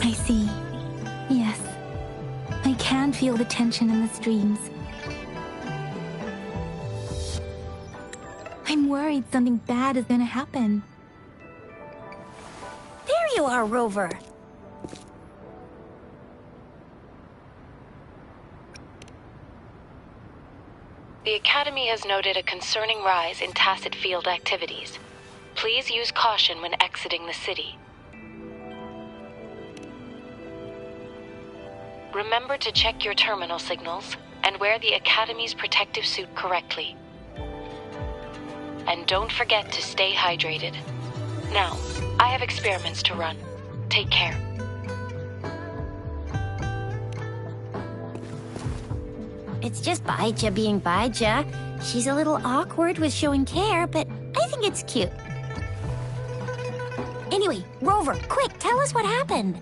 I see. Yes. I can feel the tension in the streams. I'm worried something bad is gonna happen. There you are, Rover. The Academy has noted a concerning rise in tacit field activities. Please use caution when exiting the city. Remember to check your terminal signals and wear the Academy's protective suit correctly. And don't forget to stay hydrated. Now, I have experiments to run. Take care. It's just Baija being Baija. She's a little awkward with showing care, but I think it's cute. Anyway, Rover, quick, tell us what happened.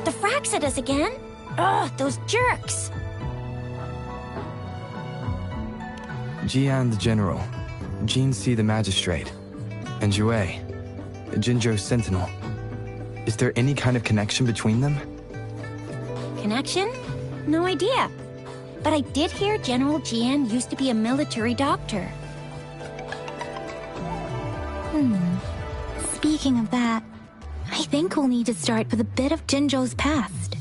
The frags at us again? Ugh, those jerks! Jian the General, Jean C the Magistrate, and Jue, Jinzhou's Sentinel. Is there any kind of connection between them? Connection? No idea. But I did hear General Jian used to be a military doctor. Speaking of that, I think we'll need to start with a bit of Jinzhou's past.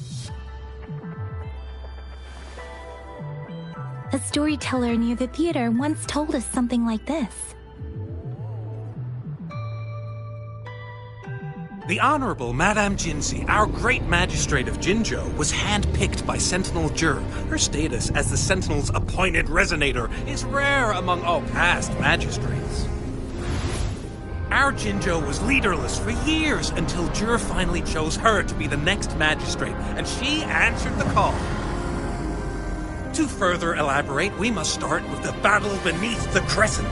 A storyteller near the theater once told us something like this. The Honorable Madame Jinzi, our great magistrate of Jinzhou, was handpicked by Sentinel Jur. Her status as the Sentinel's appointed resonator is rare among all past magistrates. Our Jinzhou was leaderless for years until Jur finally chose her to be the next magistrate, and she answered the call. To further elaborate, we must start with the battle beneath the Crescent.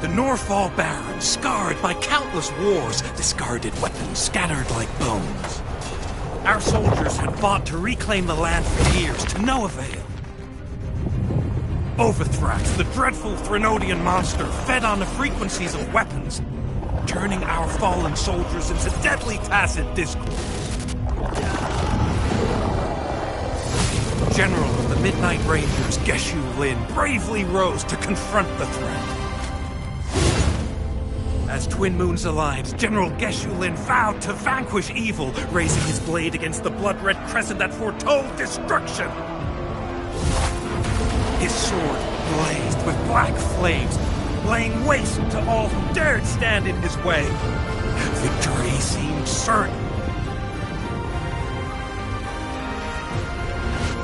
The Norfall Baron, scarred by countless wars, discarded weapons scattered like bones. Our soldiers had fought to reclaim the land for years, to no avail. Overthrax, the dreadful Threnodian monster, fed on the frequencies of weapons, turning our fallen soldiers into deadly tacit discord. General of the Midnight Rangers, Geshu Lin, bravely rose to confront the threat. As Twin Moons aligned, General Geshu Lin vowed to vanquish evil, raising his blade against the blood-red crescent that foretold destruction. His sword blazed with black flames, laying waste to all who dared stand in his way. Victory seemed certain.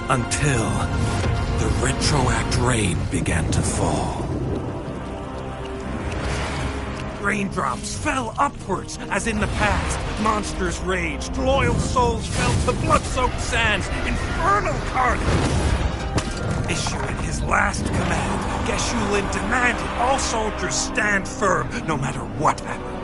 Until the retroact rain began to fall. Raindrops fell upwards, as in the past. Monsters raged, loyal souls fell to blood-soaked sands, infernal carnage. Issuing his last command, Geshu Lin demanded all soldiers stand firm, no matter what happened.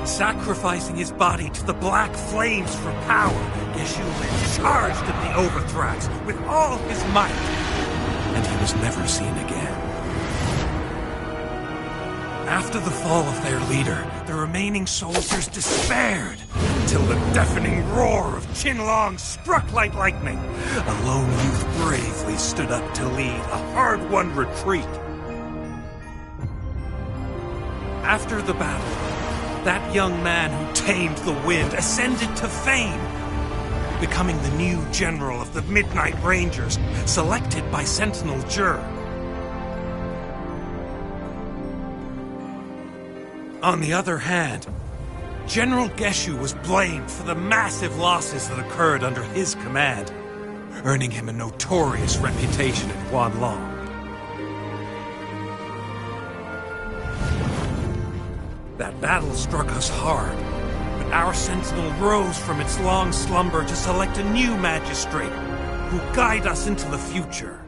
Sacrificing his body to the black flames for power, Geshu Lin charged at the Overthrax with all his might, and he was never seen again. After the fall of their leader, the remaining soldiers despaired, until the deafening roar of Qinlong struck like lightning. A lone youth bravely stood up to lead a hard-won retreat. After the battle, that young man who tamed the wind ascended to fame, becoming the new general of the Midnight Rangers, selected by Sentinel Jur. On the other hand, General Geshu was blamed for the massive losses that occurred under his command, earning him a notorious reputation in Huanlong. That battle struck us hard, but our sentinel rose from its long slumber to select a new magistrate who guide us into the future.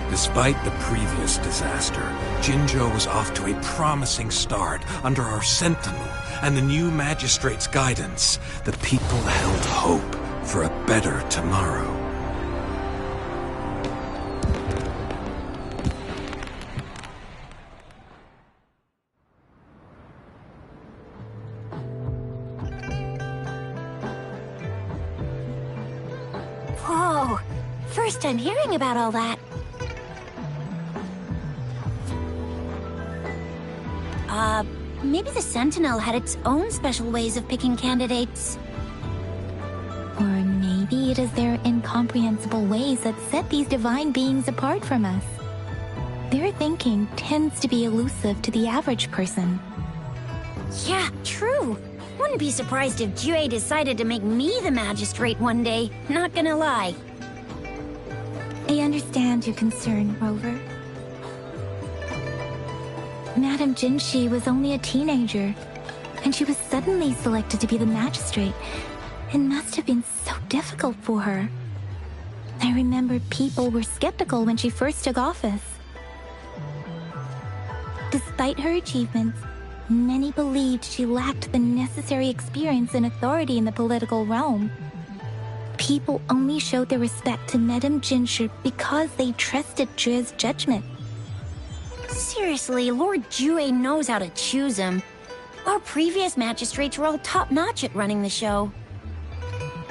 Despite the previous disaster, Jinzhou was off to a promising start under our sentinel and the new magistrate's guidance. The people held hope for a better tomorrow. Whoa! First time hearing about all that. Maybe the Sentinel had its own special ways of picking candidates. Or maybe it is their incomprehensible ways that set these divine beings apart from us. Their thinking tends to be elusive to the average person. Yeah, true. Wouldn't be surprised if Jue decided to make me the magistrate one day, not gonna lie. I understand your concern, Rover. Madame Jinshi was only a teenager, and she was suddenly selected to be the magistrate. It must have been so difficult for her. I remember people were skeptical when she first took office. Despite her achievements, many believed she lacked the necessary experience and authority in the political realm. People only showed their respect to Madame Jinshi because they trusted Jue's judgment. Seriously, Lord Jue knows how to choose him. Our previous magistrates were all top-notch at running the show.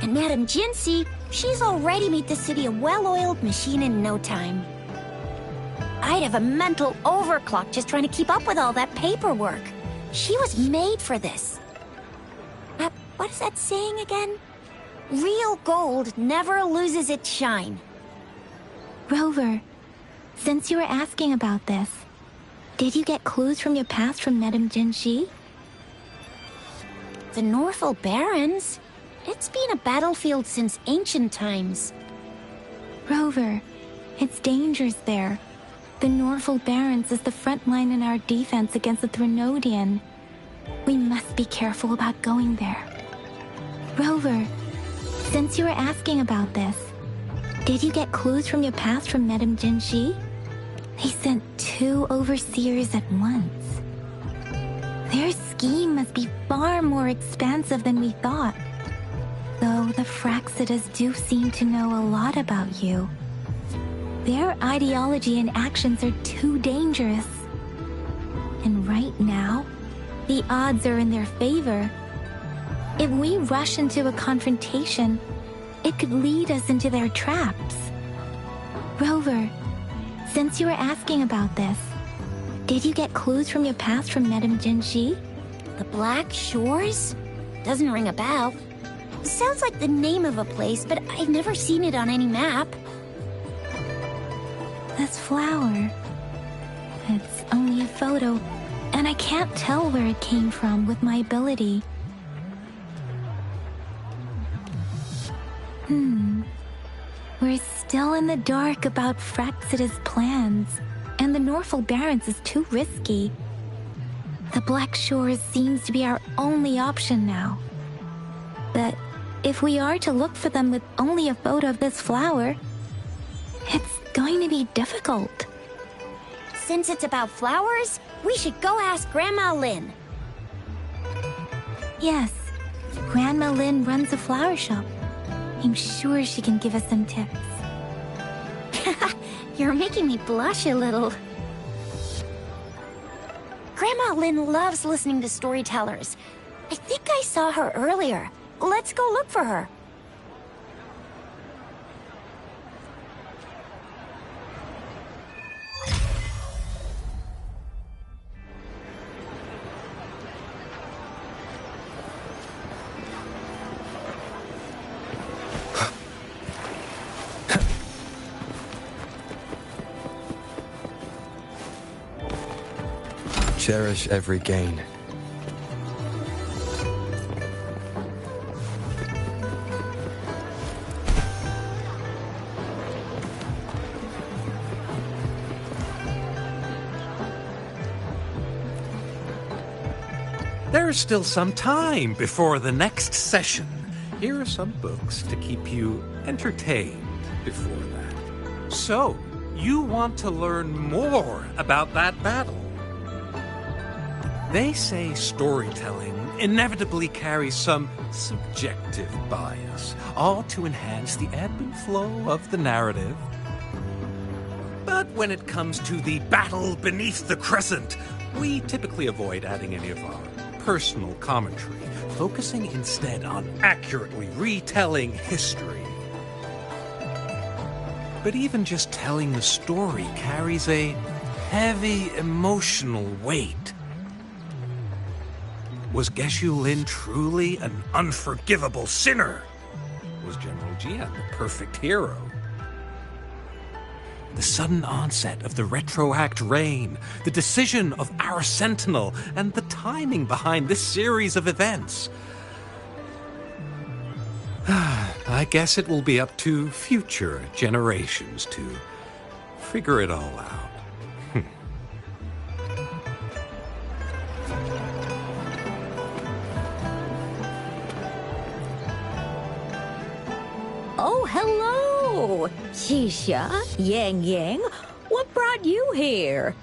And Madame Jinsi, she's already made the city a well-oiled machine in no time. I'd have a mental overclock just trying to keep up with all that paperwork. She was made for this. What is that saying again? Real gold never loses its shine. Rover, since you were asking about this, did you get clues from your past from Madame Jinshi? The Norfolk Barrens? It's been a battlefield since ancient times. Rover, it's dangerous there. The Norfolk Barrens is the front line in our defense against the Threnodian. We must be careful about going there. Rover, since you were asking about this, did you get clues from your past from Madame Jinshi? They sent 2 overseers at once. Their scheme must be far more expansive than we thought. Though the Fraxidas do seem to know a lot about you. Their ideology and actions are too dangerous. And right now, the odds are in their favor. If we rush into a confrontation, it could lead us into their traps. Rover, since you were asking about this, did you get clues from your past from Madame Jinshi? The Black Shores? Doesn't ring a bell. Sounds like the name of a place, but I've never seen it on any map. This flower. It's only a photo, and I can't tell where it came from with my ability. We're still in the dark about Fraxida's plans, and the Norfolk Barrens is too risky. The Black Shores seems to be our only option now. But if we are to look for them with only a photo of this flower, it's going to be difficult. Since it's about flowers, we should go ask Grandma Lin. Yes, Grandma Lin runs a flower shop. I'm sure she can give us some tips. You're making me blush a little. Grandma Lin loves listening to storytellers. I think I saw her earlier. Let's go look for her. Cherish every gain. There's still some time before the next session. Here are some books to keep you entertained before that. So, you want to learn more about that battle? They say storytelling inevitably carries some subjective bias, all to enhance the ebb and flow of the narrative. But when it comes to the battle beneath the crescent, we typically avoid adding any of our personal commentary, focusing instead on accurately retelling history. But even just telling the story carries a heavy emotional weight. Was Geshu Lin truly an unforgivable sinner? Was General Jian the perfect hero? The sudden onset of the retroact rain, the decision of our Sentinel, and the timing behind this series of events. I guess it will be up to future generations to figure it all out. Oh, hello! Shisha, Yang Yang, what brought you here?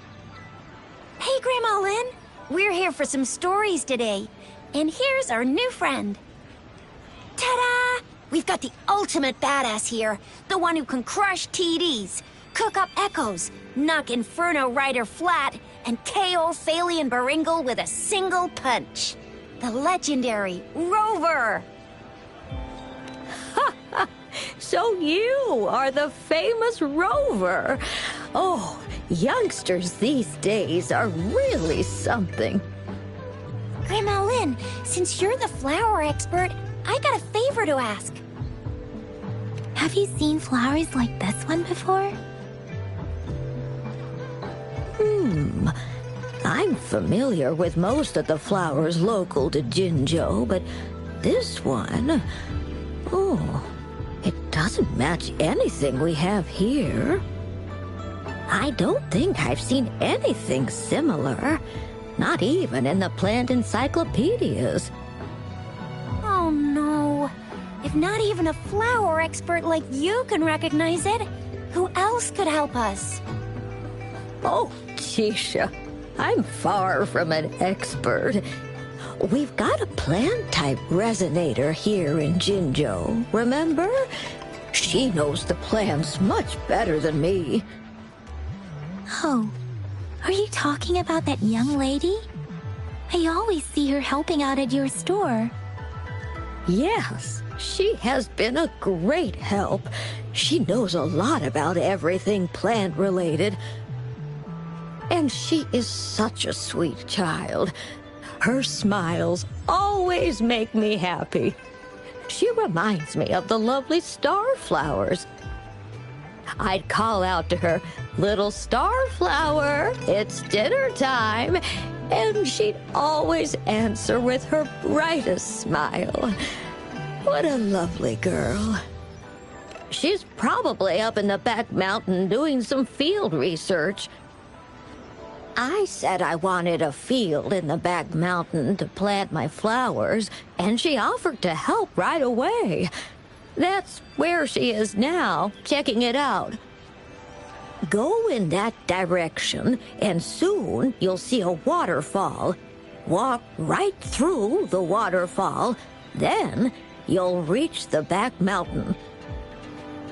Hey, Grandma Lynn. We're here for some stories today. And here's our new friend. Ta-da! We've got the ultimate badass here. The one who can crush TDs, cook up echoes, knock Inferno Rider flat, and KO Phalian Baringle with a single punch. The legendary Rover! So you are the famous Rover. Oh, youngsters these days are really something. Grandma Lynn, since you're the flower expert, I got a favor to ask. Have you seen flowers like this one before? I'm familiar with most of the flowers local to Jinzhou, but this one... Oh, it doesn't match anything we have here. I don't think I've seen anything similar. Not even in the plant encyclopedias. Oh no. If not even a flower expert like you can recognize it, who else could help us? Oh, Tisha, I'm far from an expert. We've got a plant-type resonator here in Jinzhou, remember? She knows the plants much better than me. Oh, are you talking about that young lady? I always see her helping out at your store. Yes, she has been a great help. She knows a lot about everything plant-related. And she is such a sweet child. Her smiles always make me happy. She reminds me of the lovely starflowers. I'd call out to her, "Little starflower, it's dinner time," and she'd always answer with her brightest smile. What a lovely girl. She's probably up in the back mountain doing some field research. I said I wanted a field in the back mountain to plant my flowers, and she offered to help right away. That's where she is now, checking it out. Go in that direction, and soon you'll see a waterfall. Walk right through the waterfall, then you'll reach the back mountain.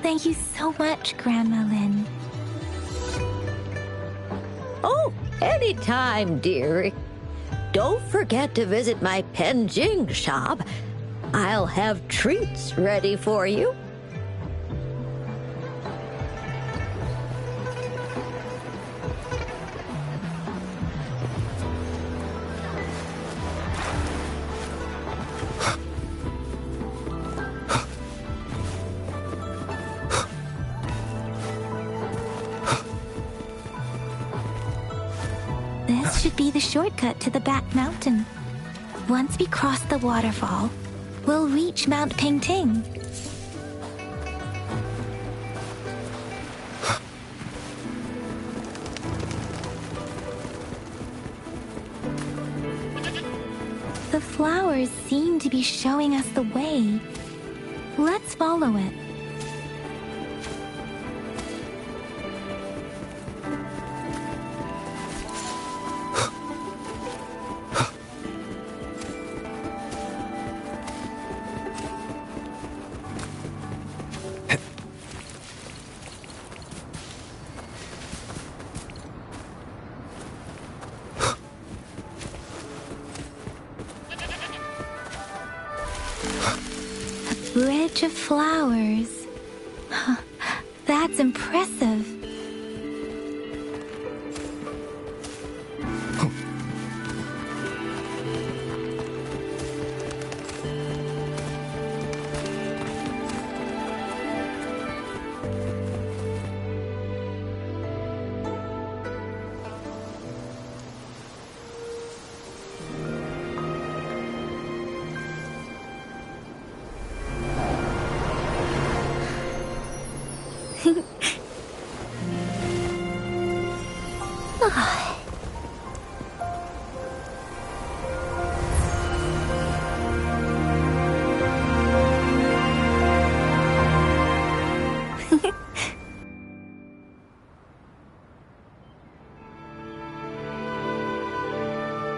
Thank you so much, Grandma Lynn. Oh, anytime, dearie. Don't forget to visit my Penjing shop. I'll have treats ready for you. This should be the shortcut to the back mountain. Once we cross the waterfall, we'll reach Mount Pingting. The flowers seem to be showing us the way. Let's follow it. Bridge of flowers. That's impressive.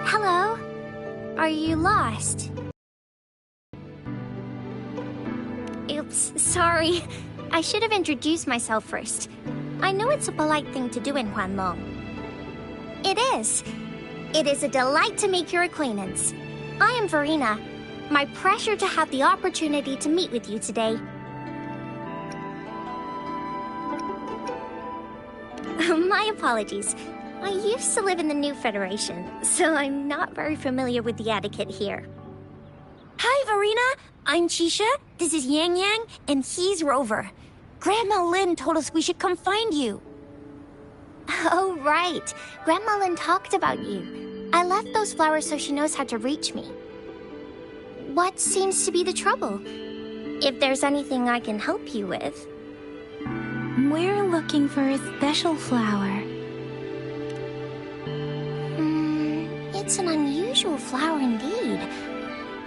Hello? Are you lost? Oops, sorry. I should have introduced myself first. I know it's a polite thing to do in Huanlong. It is. It is a delight to make your acquaintance. I am Verena. My pleasure to have the opportunity to meet with you today. My apologies. I used to live in the New Federation, so I'm not very familiar with the etiquette here. Hi, Verena. I'm Chisha, this is Yang Yang, and he's Rover. Grandma Lin told us we should come find you. Oh, right. Grandma Lin talked about you. I left those flowers so she knows how to reach me. What seems to be the trouble? If there's anything I can help you with. We're looking for a special flower. It's an unusual flower indeed.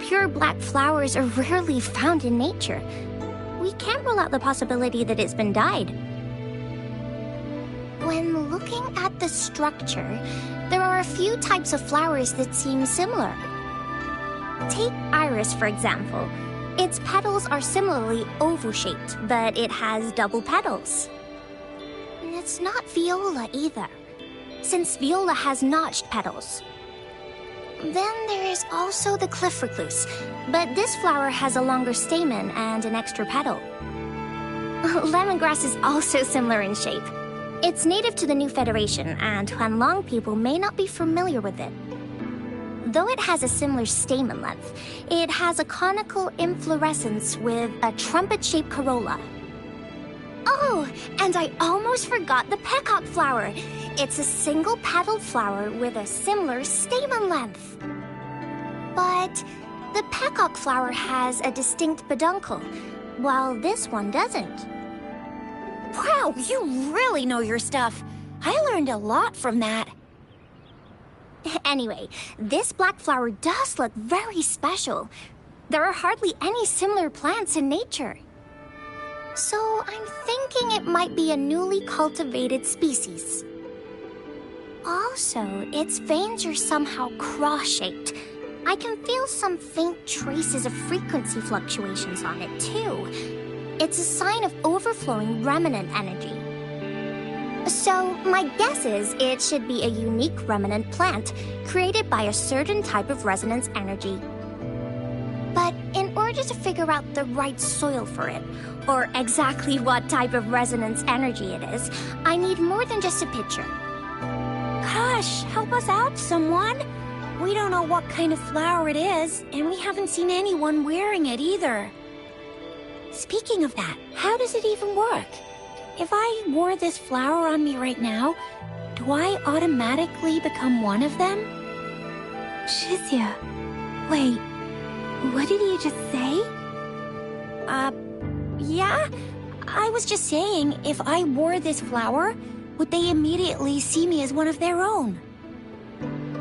Pure black flowers are rarely found in nature. We can't rule out the possibility that it's been dyed. When looking at the structure, there are a few types of flowers that seem similar. Take iris, for example. Its petals are similarly oval-shaped, but it has double petals. It's not viola either, since viola has notched petals. Then there is also the cliff recluse, but this flower has a longer stamen and an extra petal. Lemongrass is also similar in shape. It's native to the New Federation, and Huanlong people may not be familiar with it. Though it has a similar stamen length, it has a conical inflorescence with a trumpet-shaped corolla. Oh, and I almost forgot the peacock flower. It's a single-petaled flower with a similar stamen length. But the peacock flower has a distinct peduncle, while this one doesn't. Wow, you really know your stuff. I learned a lot from that. Anyway, this black flower does look very special. There are hardly any similar plants in nature. So I'm thinking it might be a newly cultivated species. Also, its veins are somehow cross-shaped. I can feel some faint traces of frequency fluctuations on it, too. It's a sign of overflowing remnant energy. So, my guess is it should be a unique remnant plant, created by a certain type of resonance energy. But in order to figure out the right soil for it, or exactly what type of resonance energy it is, I need more than just a picture. Gosh, help us out, someone! We don't know what kind of flower it is, and we haven't seen anyone wearing it either. Speaking of that, how does it even work? If I wore this flower on me right now, do I automatically become one of them? Shizia, wait, what did you just say? Yeah? I was just saying, if I wore this flower, would they immediately see me as one of their own?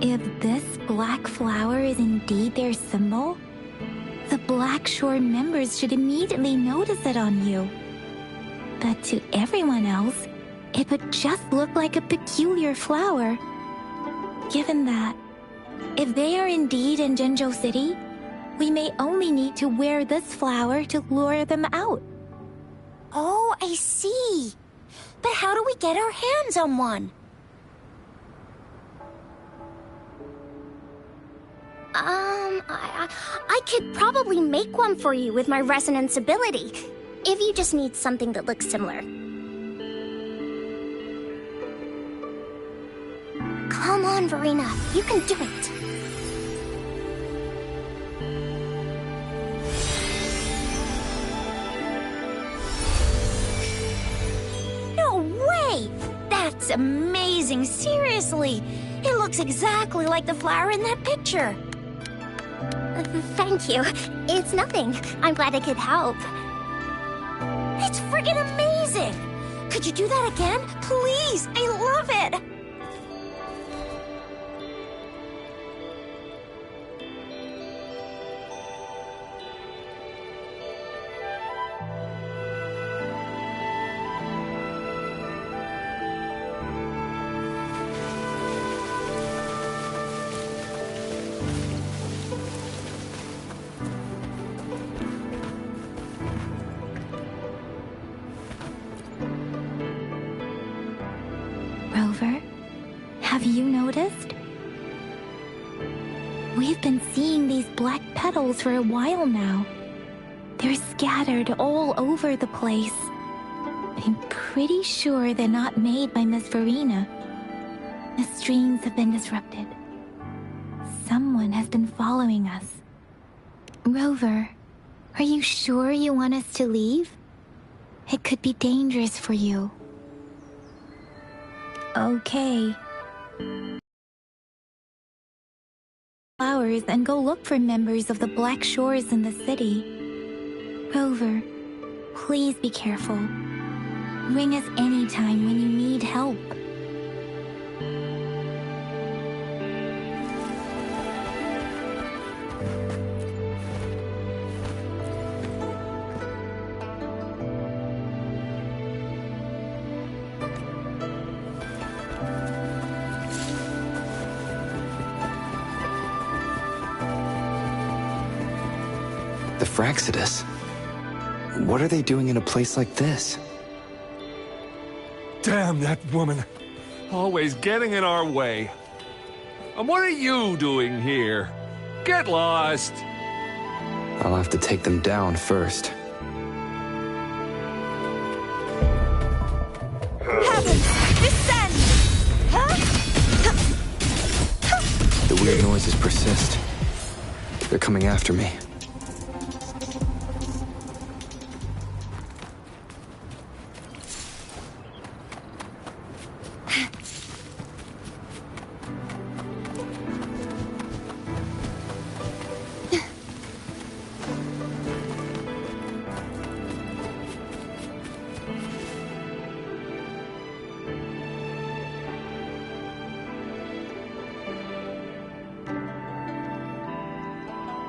If this black flower is indeed their symbol, the Black Shore members should immediately notice it on you. But to everyone else, it would just look like a peculiar flower. Given that, if they are indeed in Jinzhou City, we may only need to wear this flower to lure them out. Oh, I see. But how do we get our hands on one? I could probably make one for you with my resonance ability, if you just need something that looks similar. Come on, Verena, you can do it. No way! That's amazing, seriously! It looks exactly like the flower in that picture. Thank you. It's nothing. I'm glad I could help. It's friggin' amazing! Could you do that again? Please! I love it! Rover, have you noticed? We've been seeing these black petals for a while now. They're scattered all over the place. I'm pretty sure they're not made by Miss Verena. The streams have been disrupted. Someone has been following us. Rover, are you sure you want us to leave? It could be dangerous for you. Okay. Flowers and go look for members of the Black Shores in the city. Rover, please be careful. Ring us anytime when you need help. The Fraxidus? What are they doing in a place like this? Damn that woman. Always getting in our way. And what are you doing here? Get lost! I'll have to take them down first. Heavens! Descend! The weird noises persist. They're coming after me.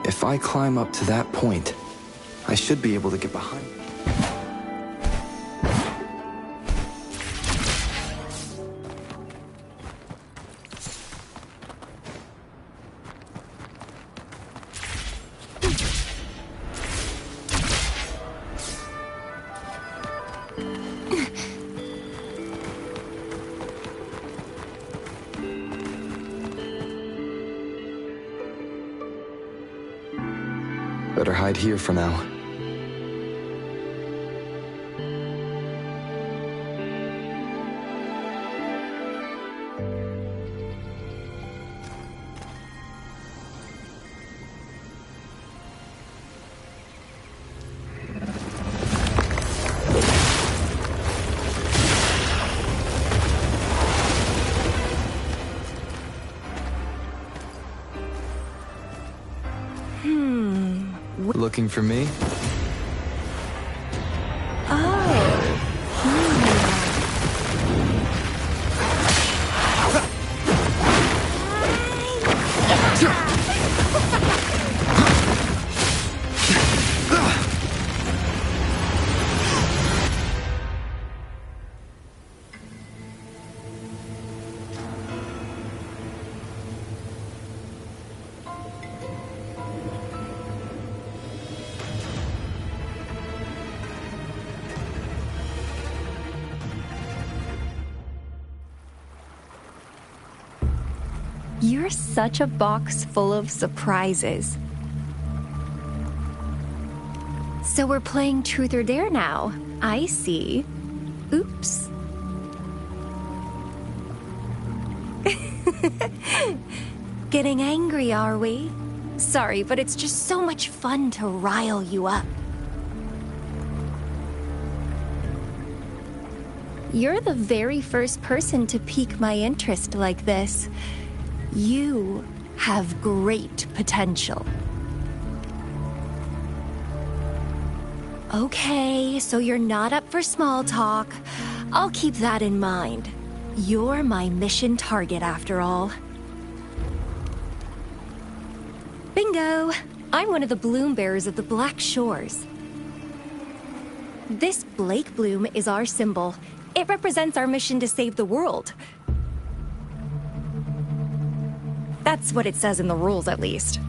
If I climb up to that point, I should be able to get behind. Better hide here for now. Looking for me? You're such a box full of surprises. So we're playing Truth or Dare now. I see. Oops. Getting angry, are we? Sorry, but it's just so much fun to rile you up. You're the very first person to pique my interest like this. You have great potential. Okay, so you're not up for small talk. I'll keep that in mind. You're my mission target after all. Bingo! I'm one of the bloom bearers of the Black Shores. This Blake bloom is our symbol. It represents our mission to save the world. That's what it says in the rules, at least.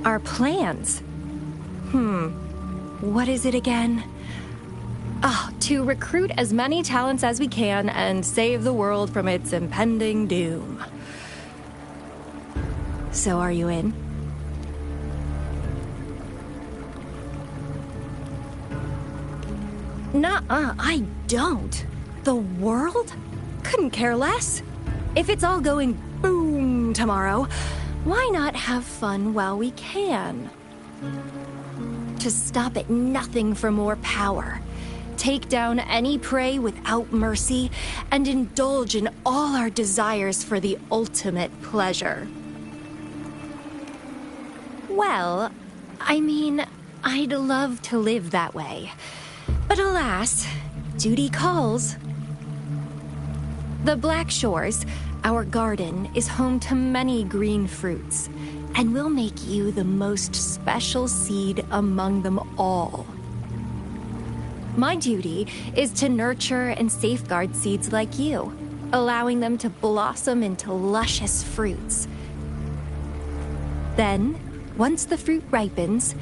Our plans. What is it again? To recruit as many talents as we can and save the world from its impending doom. So are you in? Nuh-uh, I don't. The world? Couldn't care less. If it's all going boom tomorrow, why not have fun while we can? To stop at nothing for more power. Take down any prey without mercy, and indulge in all our desires for the ultimate pleasure. Well, I mean, I'd love to live that way. But alas, duty calls. The Black Shores, our garden, is home to many green fruits, and will make you the most special seed among them all. My duty is to nurture and safeguard seeds like you, allowing them to blossom into luscious fruits. Then, once the fruit ripens,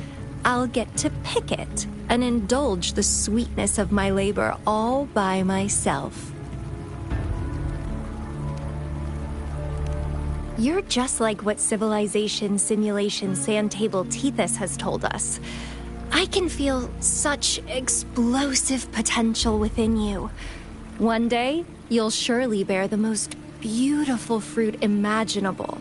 I'll get to pick it and indulge the sweetness of my labor all by myself. You're just like what Civilization Simulation Sandtable Tethys has told us. I can feel such explosive potential within you. One day, you'll surely bear the most beautiful fruit imaginable.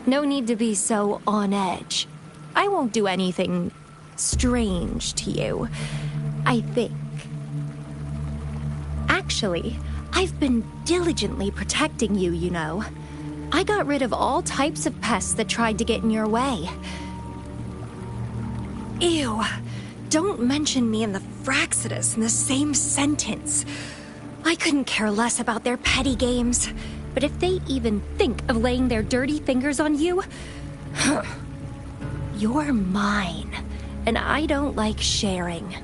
No need to be so on edge. I won't do anything strange to you, I think. Actually, I've been diligently protecting you, you know. I got rid of all types of pests that tried to get in your way. Ew, don't mention me and the Fraxidus in the same sentence. I couldn't care less about their petty games, but if they even think of laying their dirty fingers on you, you're mine, and I don't like sharing.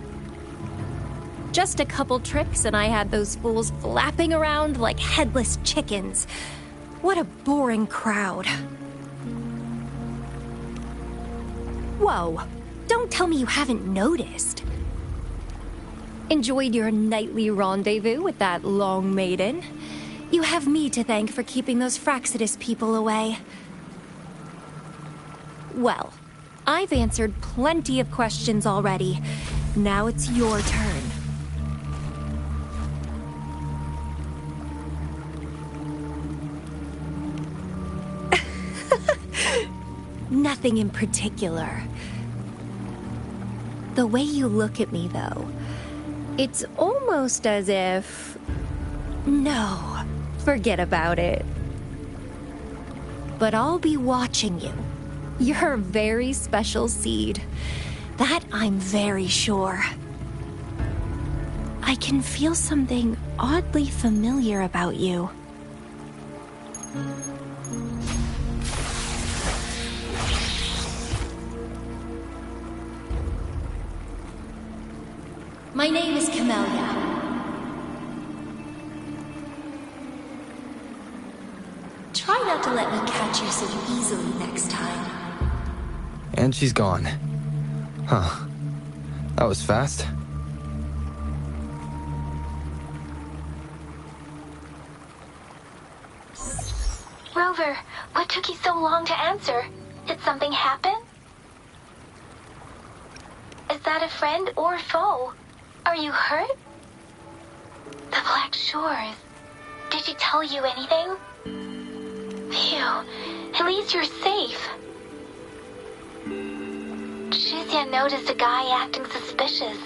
Just a couple tricks and I had those fools flapping around like headless chickens. What a boring crowd. Whoa, don't tell me you haven't noticed. Enjoyed your nightly rendezvous with that long maiden? You have me to thank for keeping those Fraxidus people away. Well, I've answered plenty of questions already. Now it's your turn. Nothing in particular. The way you look at me, though, it's almost as if... No, forget about it. But I'll be watching you. You're a very special seed. That I'm very sure. I can feel something oddly familiar about you. My name is Camellia. Try not to let me catch you so easily next time. And she's gone. Huh. That was fast. Rover, what took you so long to answer? Did something happen? Is that a friend or foe? Are you hurt? The Black Shores. Did she tell you anything? Phew, at least you're safe. Shizia noticed a guy acting suspicious.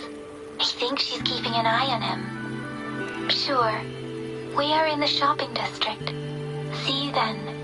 I think she's keeping an eye on him. Sure. We are in the shopping district. See you then.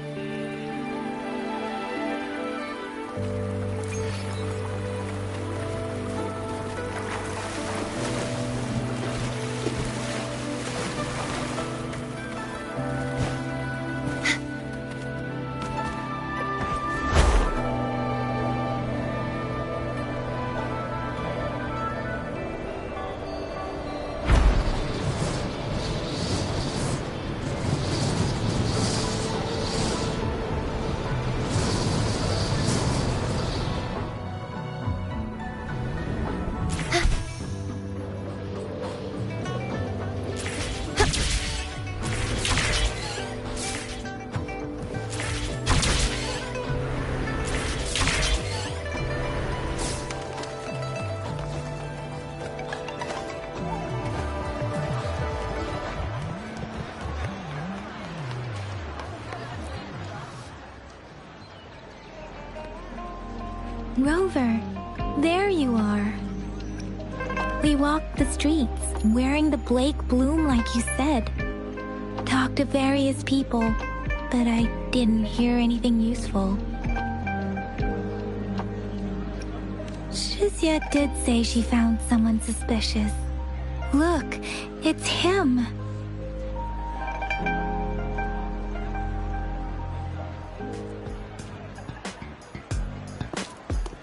Rover, there you are. We walked the streets, wearing the Blake bloom like you said. Talked to various people, but I didn't hear anything useful. Shizia did say she found someone suspicious. Look, it's him.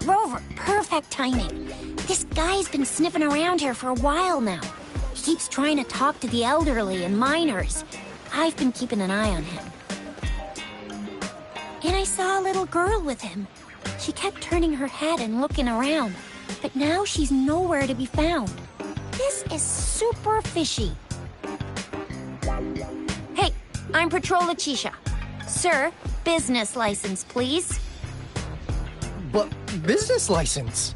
Rover, perfect timing. This guy's been sniffing around here for a while now. He keeps trying to talk to the elderly and minors. I've been keeping an eye on him. And I saw a little girl with him. She kept turning her head and looking around, but now she's nowhere to be found. This is super fishy. Hey, I'm Patrol Letitia. Sir, business license, please. But business license?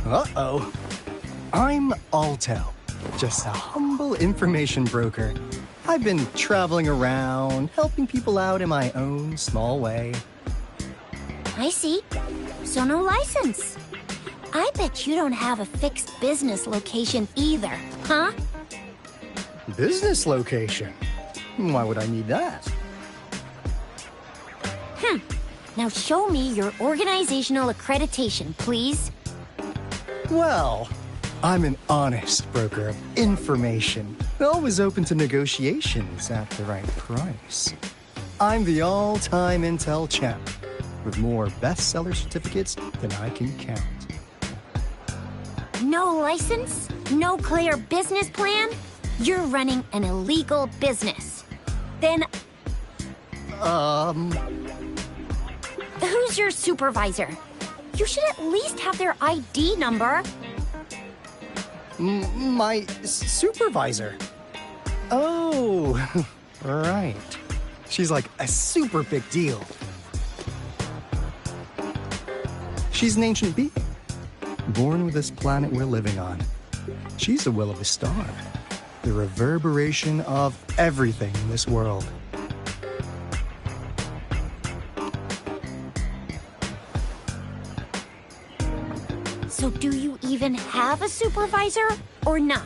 Uh-oh. I'm Alto, just a humble information broker. I've been traveling around, helping people out in my own small way. I see. So no license. I bet you don't have a fixed business location either, huh? Business location? Why would I need that? Now show me your organizational accreditation, please. Well, I'm an honest broker of information, always open to negotiations at the right price. I'm the all-time intel champ, with more bestseller certificates than I can count. No license? No clear business plan? You're running an illegal business. Then, who's your supervisor? You should at least have their ID number. My supervisor? Oh, right. She's like a super big deal. She's an ancient being, born with this planet we're living on. She's the will of a star, the reverberation of everything in this world. So do you even have a supervisor or not?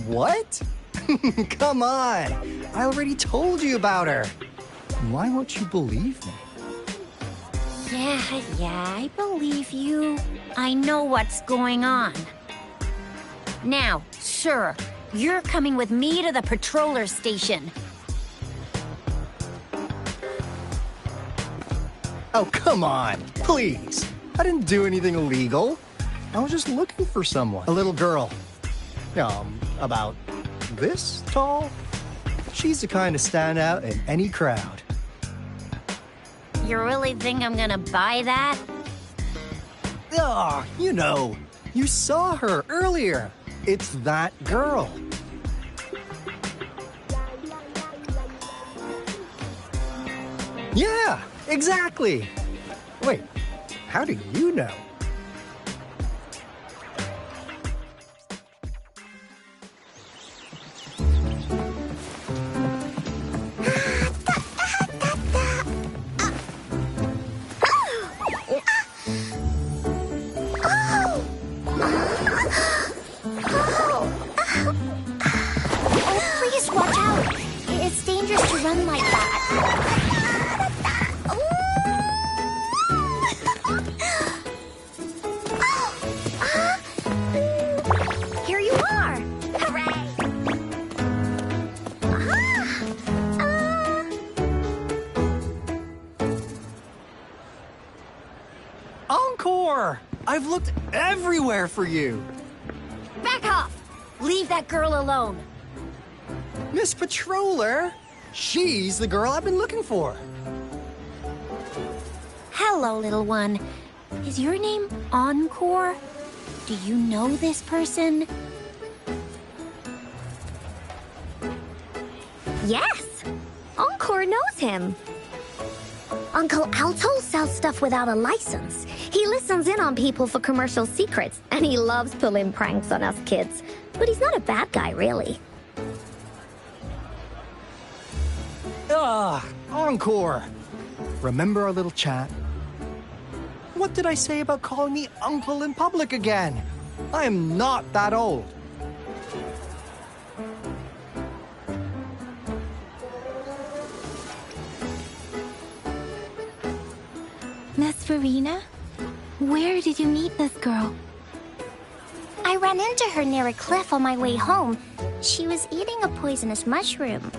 What? Come on! I already told you about her. Why won't you believe me? Yeah, I believe you. I know what's going on. Now, sir, you're coming with me to the patroller station. Oh, come on, please. I didn't do anything illegal. I was just looking for someone. A little girl. About this tall. She's the kind to stand out in any crowd. You really think I'm gonna buy that? Oh, you saw her earlier. It's that girl. Yeah, exactly. Wait, how do you know? Oh, please watch out. It's dangerous to run like that. Here you are. Hooray. Encore! I've looked everywhere for you. Back off. Leave that girl alone. Miss Patroller, she's the girl I've been looking for. Hello, little one. Is your name Encore? Do you know this person? Yes! Encore knows him. Uncle Alto sells stuff without a license. He listens in on people for commercial secrets, and he loves pulling pranks on us kids. But he's not a bad guy, really. Encore! Remember our little chat? What did I say about calling me uncle in public again? I am not that old. Miss Verena? Where did you meet this girl? I ran into her near a cliff on my way home. She was eating a poisonous mushroom.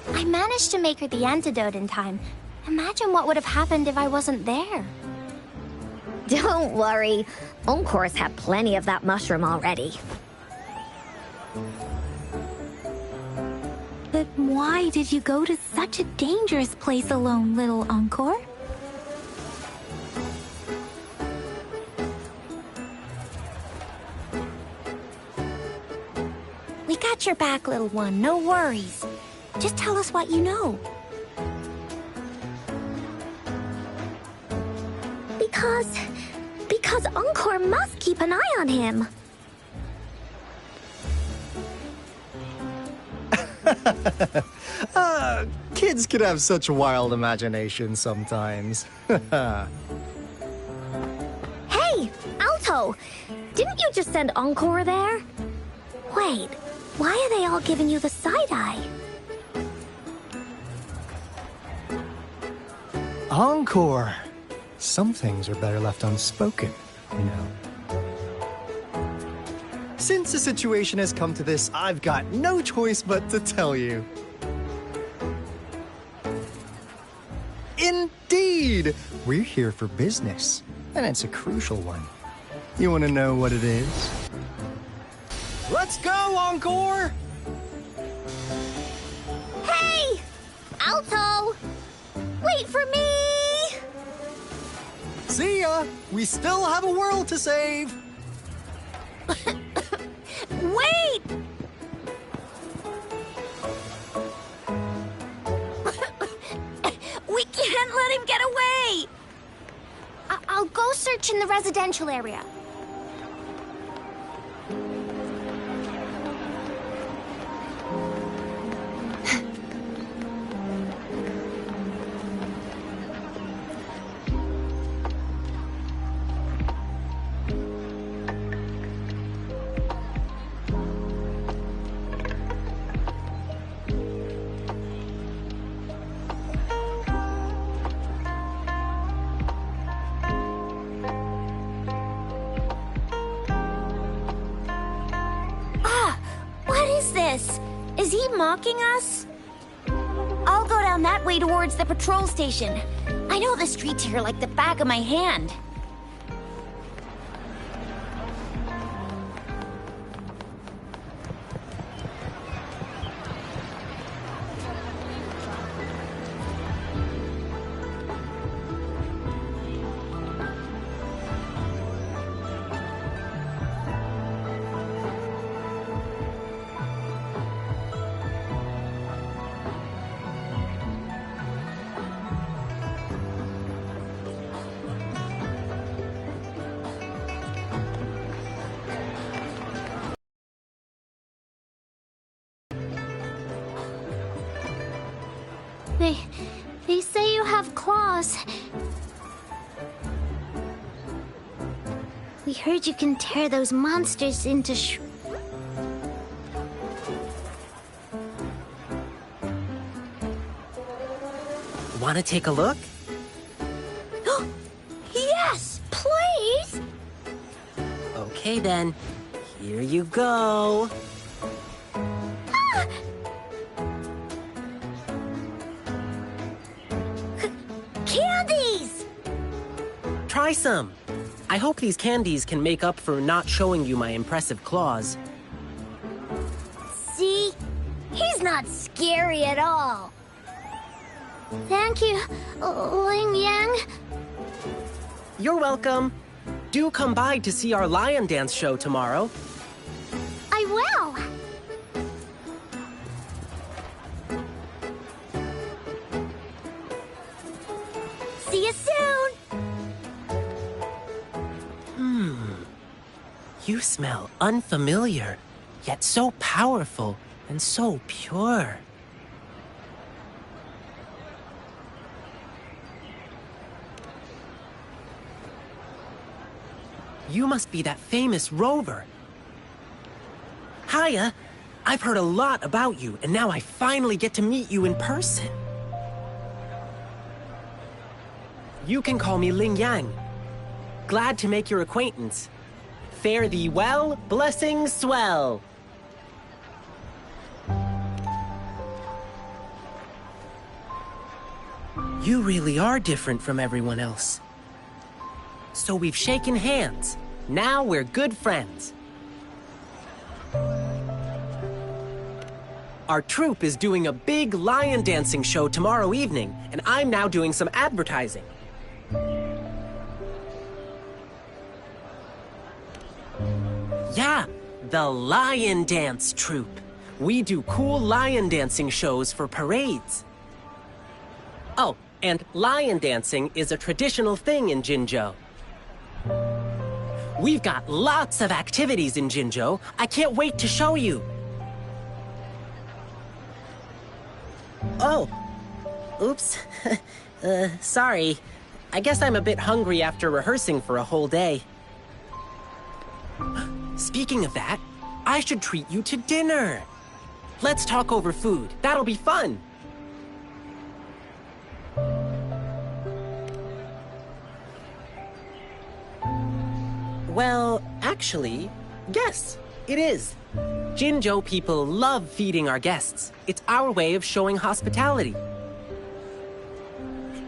I managed to make her the antidote in time. Imagine what would have happened if I wasn't there. Don't worry. Encore's had plenty of that mushroom already. But why did you go to such a dangerous place alone, little Encore? We got your back, little one. No worries. Just tell us what you know. Because Encore must keep an eye on him. Kids can have such wild imaginations sometimes. Hey, Alto! Didn't you just send Encore there? Wait, why are they all giving you the side-eye? Encore! Some things are better left unspoken, you know. Since the situation has come to this, I've got no choice but to tell you. Indeed! We're here for business, and it's a crucial one. You want to know what it is? Let's go, Encore! Hey! Alto! Wait for me! See ya! We still have a world to save! Wait! We can't let him get away! I'll go search in the residential area. Is he mocking us? I'll go down that way towards the patrol station. I know the streets here like the back of my hand. They say you have claws. We heard you can tear those monsters into Want to take a look? Yes, please! Okay then, here you go. Candies! Try some. I hope these candies can make up for not showing you my impressive claws. See? He's not scary at all. Thank you, Ling Yang. You're welcome. Do come by to see our lion dance show tomorrow. I will. See you soon. You smell unfamiliar, yet so powerful and so pure. You must be that famous rover. Hiya, I've heard a lot about you, and now I finally get to meet you in person. You can call me Ling Yang. Glad to make your acquaintance. Fare thee well, blessings swell. You really are different from everyone else. So we've shaken hands. Now we're good friends. Our troupe is doing a big lion dancing show tomorrow evening, and I'm now doing some advertising. Yeah, the Lion Dance Troupe. We do cool lion dancing shows for parades. Oh, and lion dancing is a traditional thing in Jinzhou. We've got lots of activities in Jinzhou. I can't wait to show you. Oh, oops. Sorry. I guess I'm a bit hungry after rehearsing for a whole day. Speaking of that, I should treat you to dinner. Let's talk over food. That'll be fun. Well, actually, yes, it is. Jinzhou people love feeding our guests. It's our way of showing hospitality.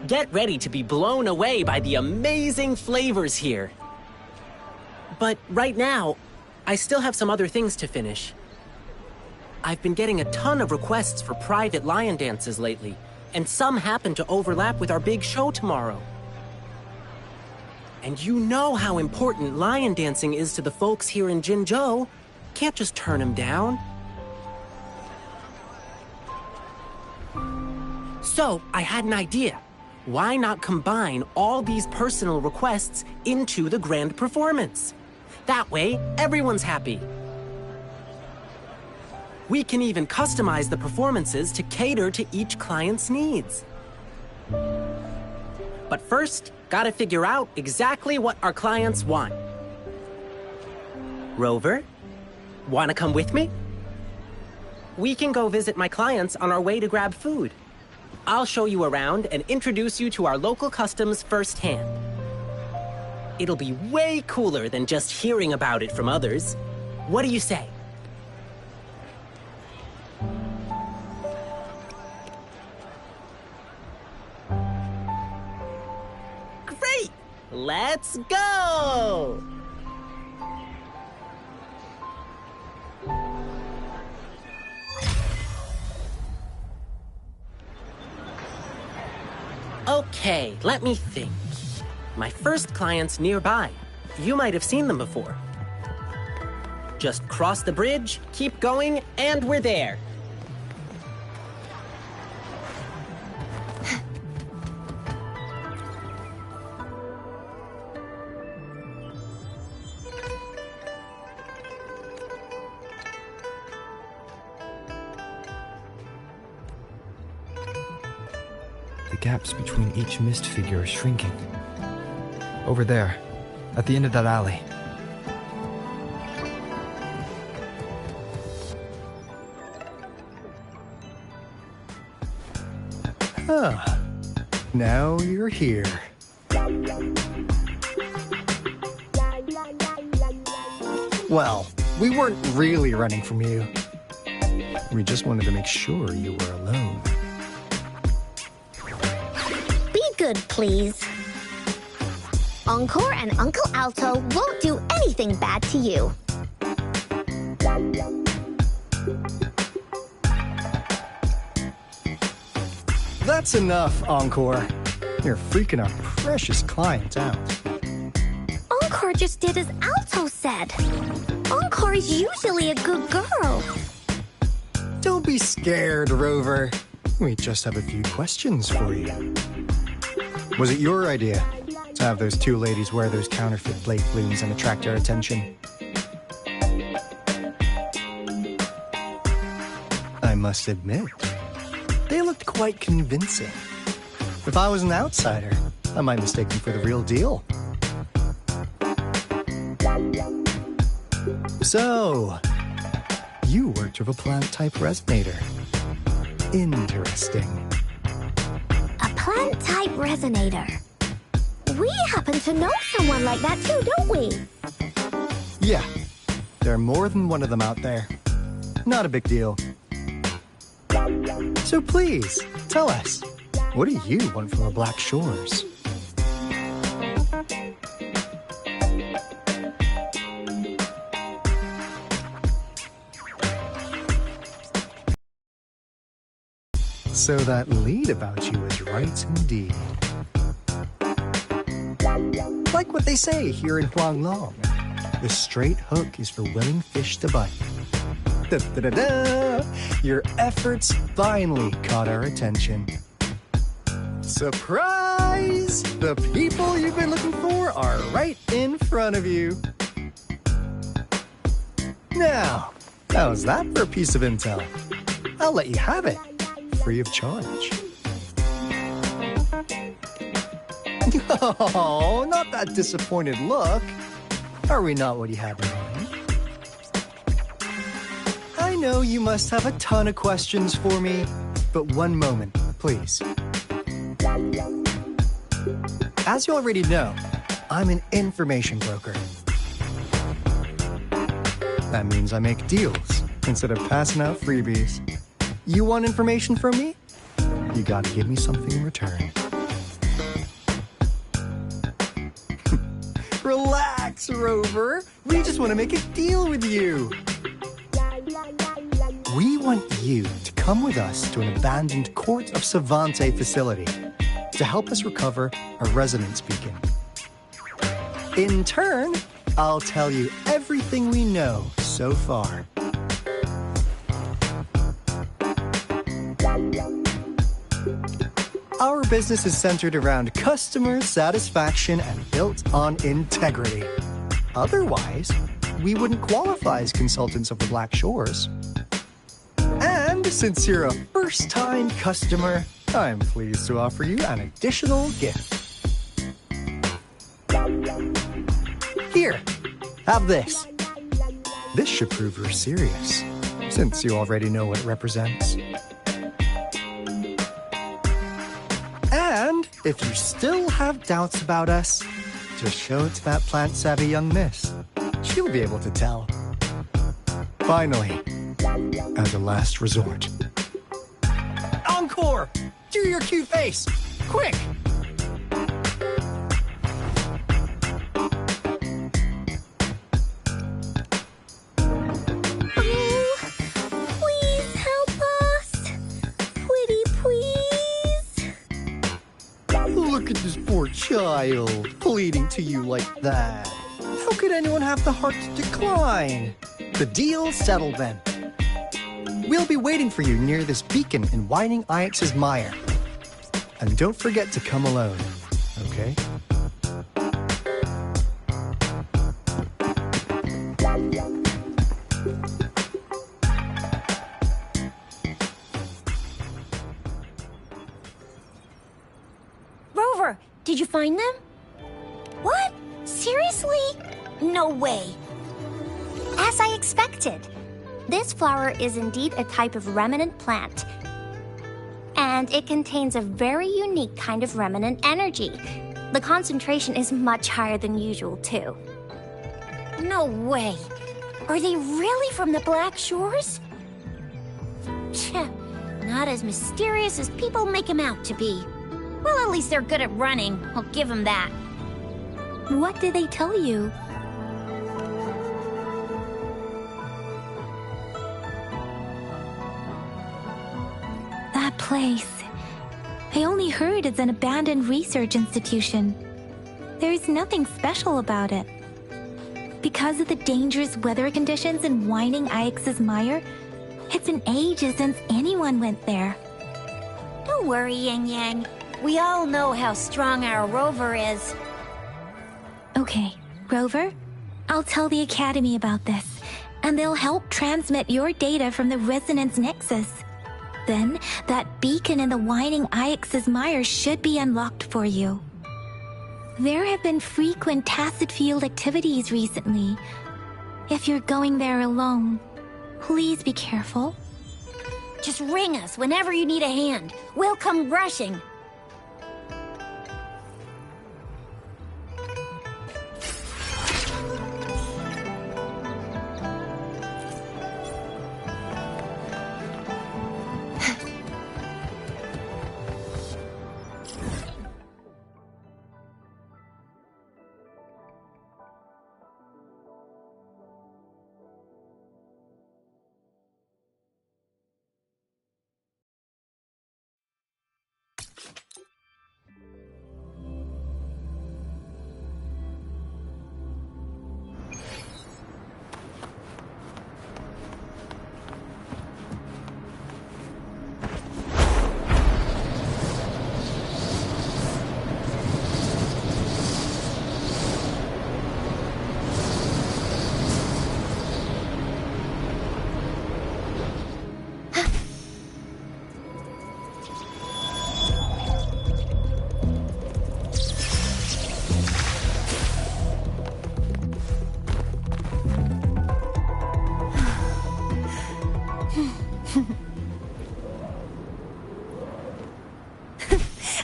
Get ready to be blown away by the amazing flavors here. But right now, I still have some other things to finish. I've been getting a ton of requests for private lion dances lately, and some happen to overlap with our big show tomorrow. And you know how important lion dancing is to the folks here in Jinzhou. Can't just turn them down. So, I had an idea. Why not combine all these personal requests into the grand performance? That way, everyone's happy. We can even customize the performances to cater to each client's needs. But first, gotta figure out exactly what our clients want. Rover, wanna come with me? We can go visit my clients on our way to grab food. I'll show you around and introduce you to our local customs firsthand. It'll be way cooler than just hearing about it from others. What do you say? Great! Let's go! Okay, let me think. My first client's nearby. You might have seen them before. Just cross the bridge, keep going, and we're there. the gaps between each mist figure are shrinking. Over there, at the end of that alley. Huh. Now you're here. Well, we weren't really running from you. We just wanted to make sure you were alone. Be good, please. Encore and Uncle Alto won't do anything bad to you. That's enough, Encore. You're freaking our precious client out. Encore just did as Alto said. Encore is usually a good girl. Don't be scared, Rover. We just have a few questions for you. Was it your idea to have those two ladies wear those counterfeit blade plumes and attract our attention? I must admit, they looked quite convincing. If I was an outsider, I might mistake them for the real deal. So, you worked with a plant-type resonator. Interesting. A plant-type resonator. We happen to know someone like that too, don't we? Yeah, there are more than one of them out there. Not a big deal. So please, tell us, what do you want from the Black Shores? So that lead about you is right indeed. Like what they say here in Huanglong, the straight hook is for willing fish to bite. Da-da-da-da! Your efforts finally caught our attention. Surprise! The people you've been looking for are right in front of you. Now, how's that for a piece of intel? I'll let you have it, free of charge. Oh, not that disappointed look. Are we not what you have in mind? I know you must have a ton of questions for me, but one moment, please. As you already know, I'm an information broker. That means I make deals instead of passing out freebies. You want information from me? You gotta give me something in return. Relax, Rover. We just want to make a deal with you. We want you to come with us to an abandoned Court of Savante facility to help us recover a resonance beacon. In turn, I'll tell you everything we know so far. Our business is centered around customer satisfaction and built on integrity. Otherwise, we wouldn't qualify as consultants of the Black Shores. And since you're a first-time customer, I'm pleased to offer you an additional gift. Here, have this. This should prove you're serious, since you already know what it represents. And if you still have doubts about us, just show it to that plant-savvy young miss. She'll be able to tell. Finally, as a last resort. Encore! Do your cute face! Quick! Look at this poor child, pleading to you like that. How could anyone have the heart to decline? The deal's settled then. We'll be waiting for you near this beacon in Whining Ix's mire. And don't forget to come alone, okay? Did you find them? What? Seriously? No way. As I expected. This flower is indeed a type of remnant plant. And it contains a very unique kind of remnant energy. The concentration is much higher than usual, too. No way. Are they really from the Black Shores? Tch, not as mysterious as people make them out to be. Well, at least they're good at running. I'll give them that. What did they tell you? That place. I only heard it's an abandoned research institution. There's nothing special about it. Because of the dangerous weather conditions in Winding Ix's mire, it's been ages since anyone went there. Don't worry, Yang Yang. We all know how strong our rover is. Okay, Rover, I'll tell the Academy about this, and they'll help transmit your data from the Resonance Nexus. Then, that beacon in the Winding Ix's mire should be unlocked for you. There have been frequent tacit field activities recently. If you're going there alone, please be careful. Just ring us whenever you need a hand. We'll come rushing.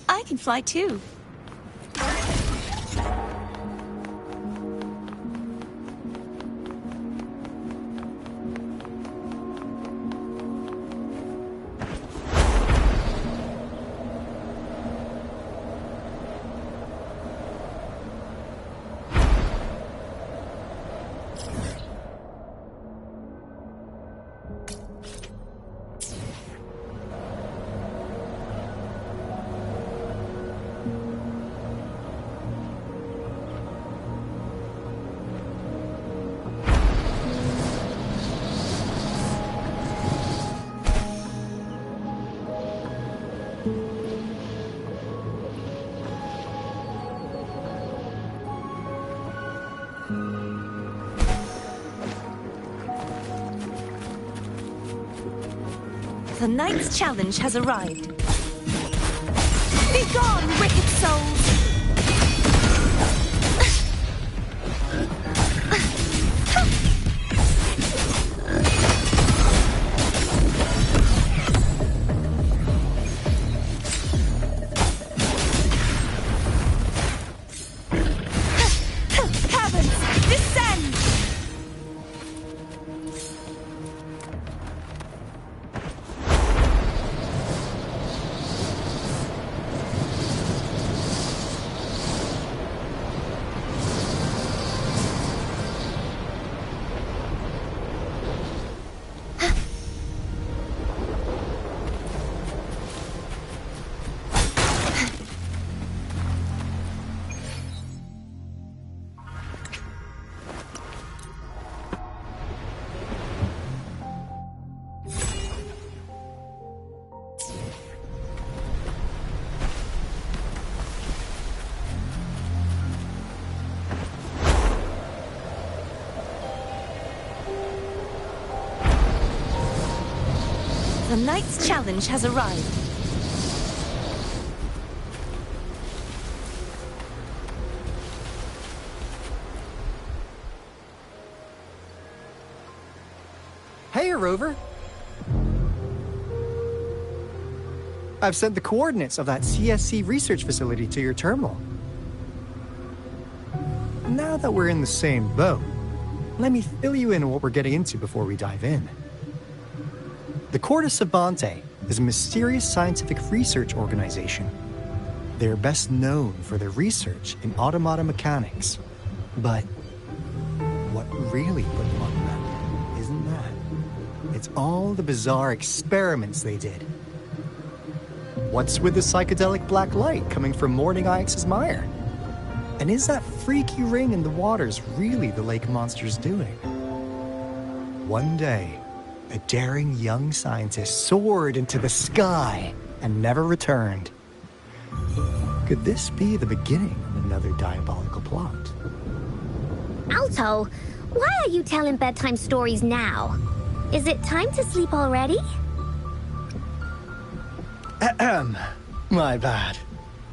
I can fly too. The Knight's challenge has arrived. Begone, wicked souls! Caverns, descend! The Knight's challenge has arrived. Hey, Rover. I've sent the coordinates of that CSC research facility to your terminal. Now that we're in the same boat, let me fill you in on what we're getting into before we dive in. The Corte Savante is a mysterious scientific research organization. They're best known for their research in automata mechanics. But what really put them on the map isn't that. It's all the bizarre experiments they did. What's with the psychedelic black light coming from Morning Ix's mire? And is that freaky ring in the waters really the lake monster's doing? One day, a daring young scientist soared into the sky and never returned. Could this be the beginning of another diabolical plot? Alto, why are you telling bedtime stories now? Is it time to sleep already? Ahem. My bad.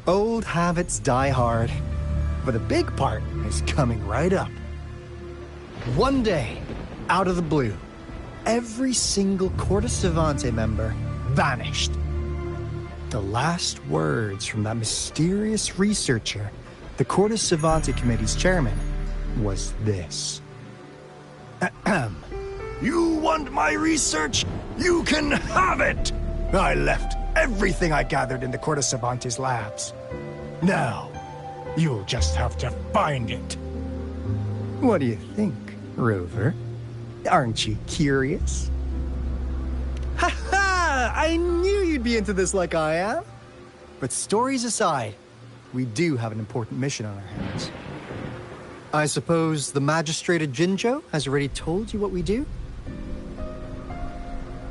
Old habits die hard. But a big part is coming right up. One day, out of the blue, every single Corte Savante member vanished. The last words from that mysterious researcher, the Corte Savante Committee's chairman, was this. Ahem. You want my research? You can have it! I left everything I gathered in the Corte Savante's labs. Now, you'll just have to find it. What do you think, Rover? Aren't you curious? Ha ha! I knew you'd be into this like I am. But stories aside, we do have an important mission on our hands. I suppose the magistrate at Jinzhou has already told you what we do?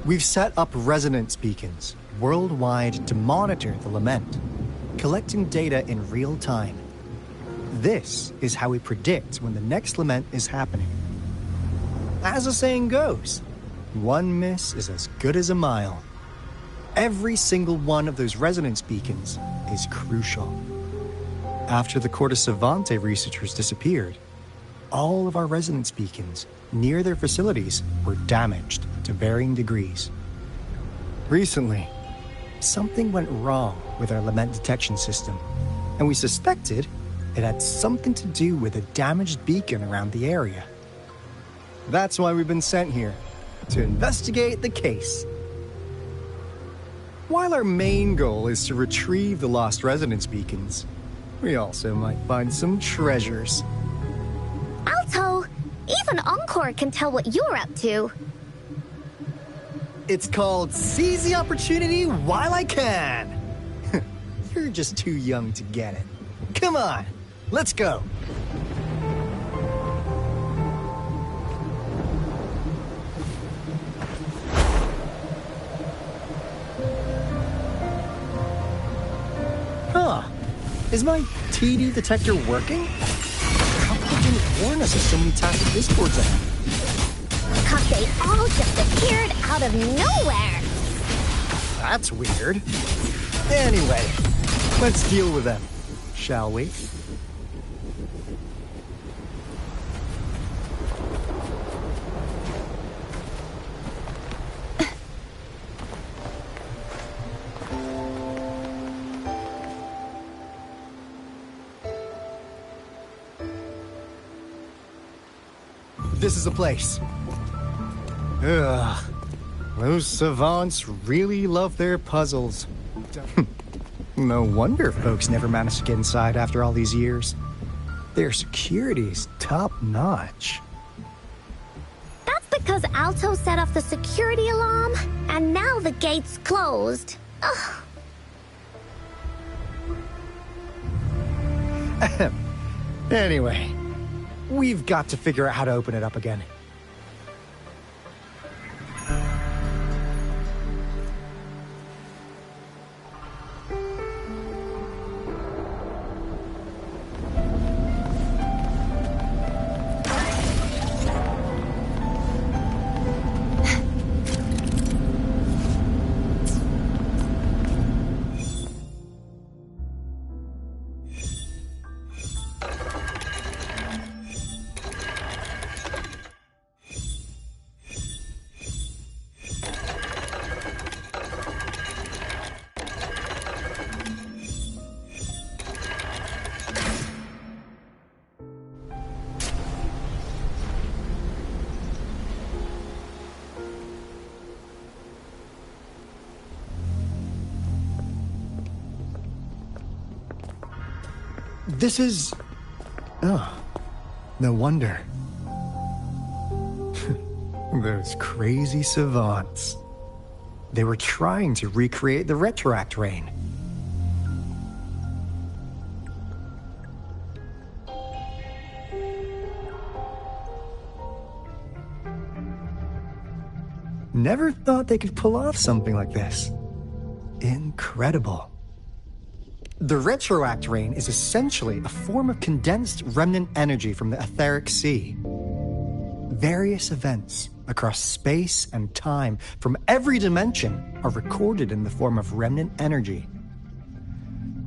We've set up resonance beacons worldwide to monitor the lament, collecting data in real time. This is how we predict when the next lament is happening. As the saying goes, one miss is as good as a mile. Every single one of those resonance beacons is crucial. After the Corte Savante researchers disappeared, all of our resonance beacons near their facilities were damaged to varying degrees. Recently, something went wrong with our lament detection system, and we suspected it had something to do with a damaged beacon around the area. That's why we've been sent here, to investigate the case. While our main goal is to retrieve the lost resonance beacons, we also might find some treasures. Alto, even Encore can tell what you're up to. It's called Seize the Opportunity While I Can. You're just too young to get it. Come on, let's go. Huh. Is my TD detector working? How come it didn't warn us of so many tactic discords ahead? Cause they all just appeared out of nowhere. That's weird. Anyway, let's deal with them, shall we? This is the place. Ugh. Those savants really love their puzzles. No wonder folks never managed to get inside after all these years. Their security's top-notch. That's because Alto set off the security alarm, and now the gate's closed. Ugh. Anyway, we've got to figure out how to open it up again. This is... Oh, no wonder. Those crazy savants. They were trying to recreate the retroact rain. Never thought they could pull off something like this. Incredible. The retroact rain is essentially a form of condensed remnant energy from the etheric sea. Various events across space and time from every dimension are recorded in the form of remnant energy.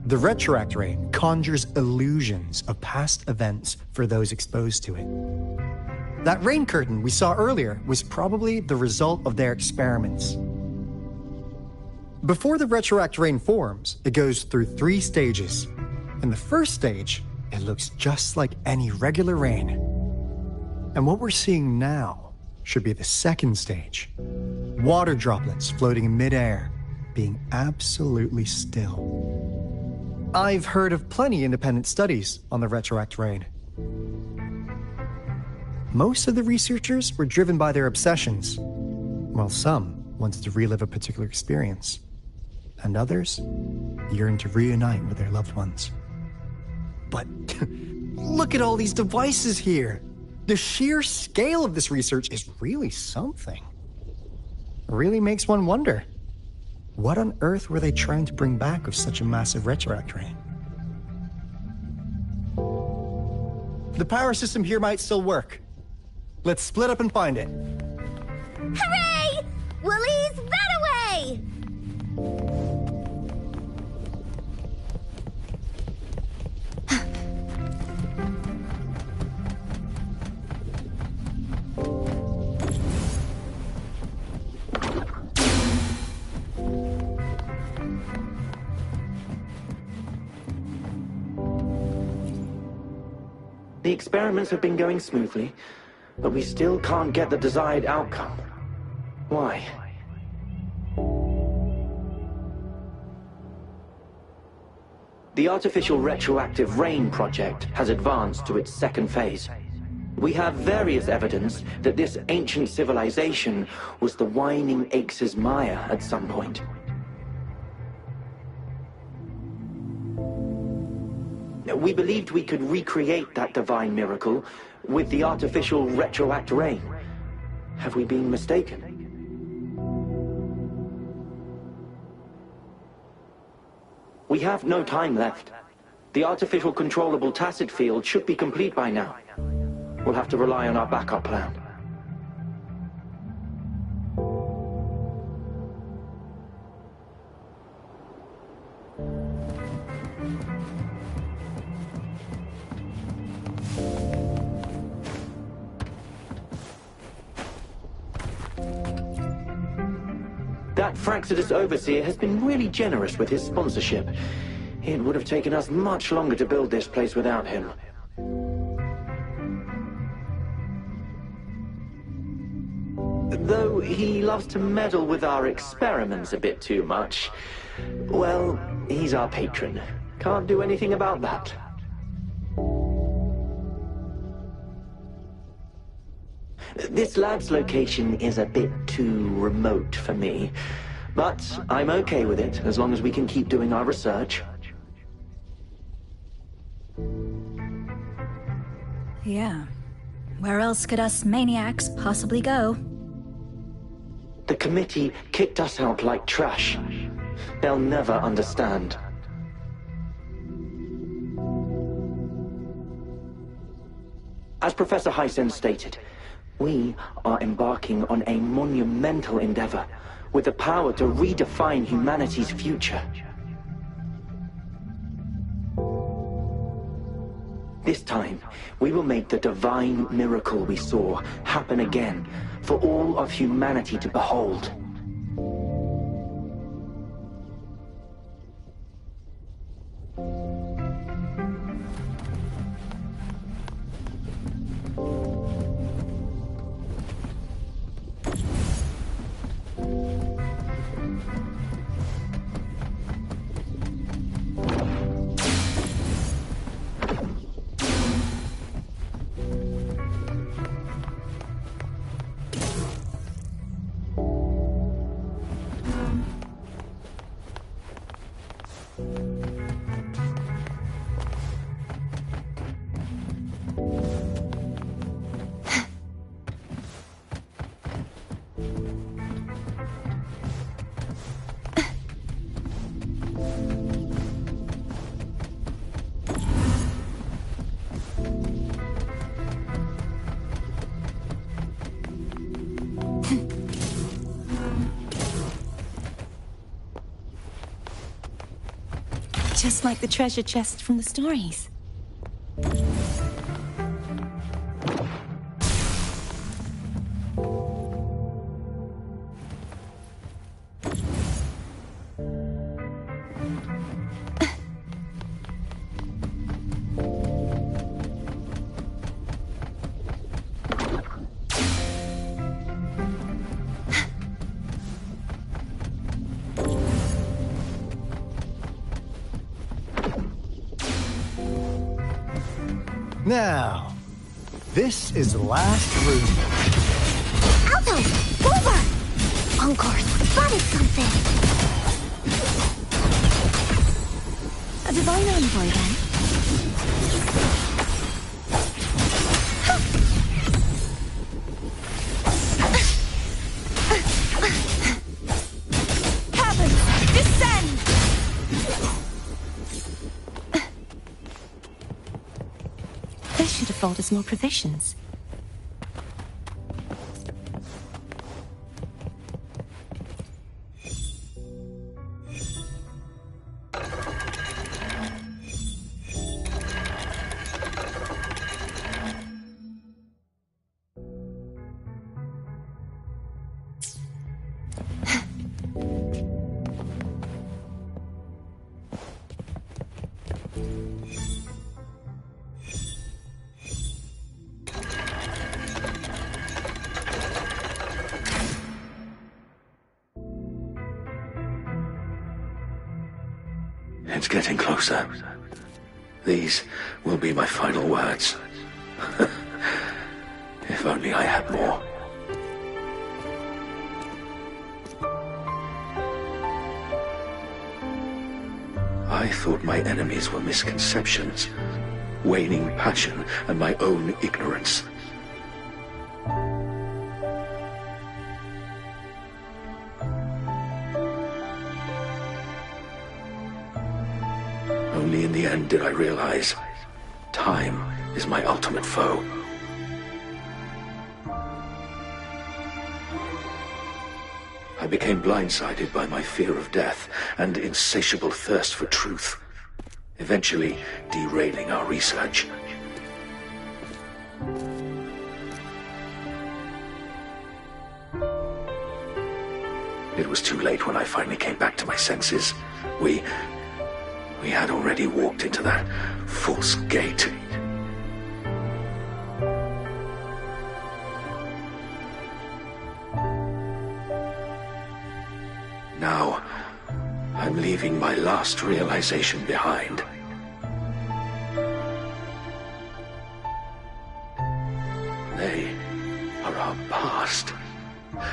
The retroact rain conjures illusions of past events for those exposed to it. That rain curtain we saw earlier was probably the result of their experiments. Before the retroact rain forms, it goes through 3 stages. In the first stage, it looks just like any regular rain. And what we're seeing now should be the second stage. Water droplets floating in midair, being absolutely still. I've heard of plenty independent studies on the retroact rain. Most of the researchers were driven by their obsessions, while some wanted to relive a particular experience, and others yearned to reunite with their loved ones. But look at all these devices here! The sheer scale of this research is really something. It really makes one wonder, what on earth were they trying to bring back with such a massive retroact rain? The power system here might still work. Let's split up and find it. Hooray! Willie's that away! The experiments have been going smoothly, but we still can't get the desired outcome. Why? The artificial retroactive rain project has advanced to its second phase. We have various evidence that this ancient civilization was the Whining Aches' Maya at some point. We believed we could recreate that divine miracle with the artificial retroact rain. Have we been mistaken? We have no time left. The artificial controllable tacit field should be complete by now. We'll have to rely on our backup plan. That Fraxidus Overseer has been really generous with his sponsorship. It would have taken us much longer to build this place without him. Though he loves to meddle with our experiments a bit too much. Well, he's our patron. Can't do anything about that. This lab's location is a bit too remote for me, but I'm okay with it as long as we can keep doing our research. Yeah. Where else could us maniacs possibly go? The committee kicked us out like trash. They'll never understand. As Professor Hysen stated, we are embarking on a monumental endeavor with the power to redefine humanity's future. This time, we will make the divine miracle we saw happen again for all of humanity to behold. Just like the treasure chest from the stories. Now, this is the last room. Alto! Over! Encore spotted something! A divine envoy, then? Heavens, descend! They should afford us more provisions. It's getting closer. These will be my final words. If only I had more. I thought my enemies were misconceptions, waning passion, and my own ignorance. Only in the end did I realize time is my ultimate foe. I became blindsided by my fear of death and insatiable thirst for truth, eventually derailing our research. It was too late when I finally came back to my senses. We had already walked into that false gate. Now, I'm leaving my last realization behind. They are our past,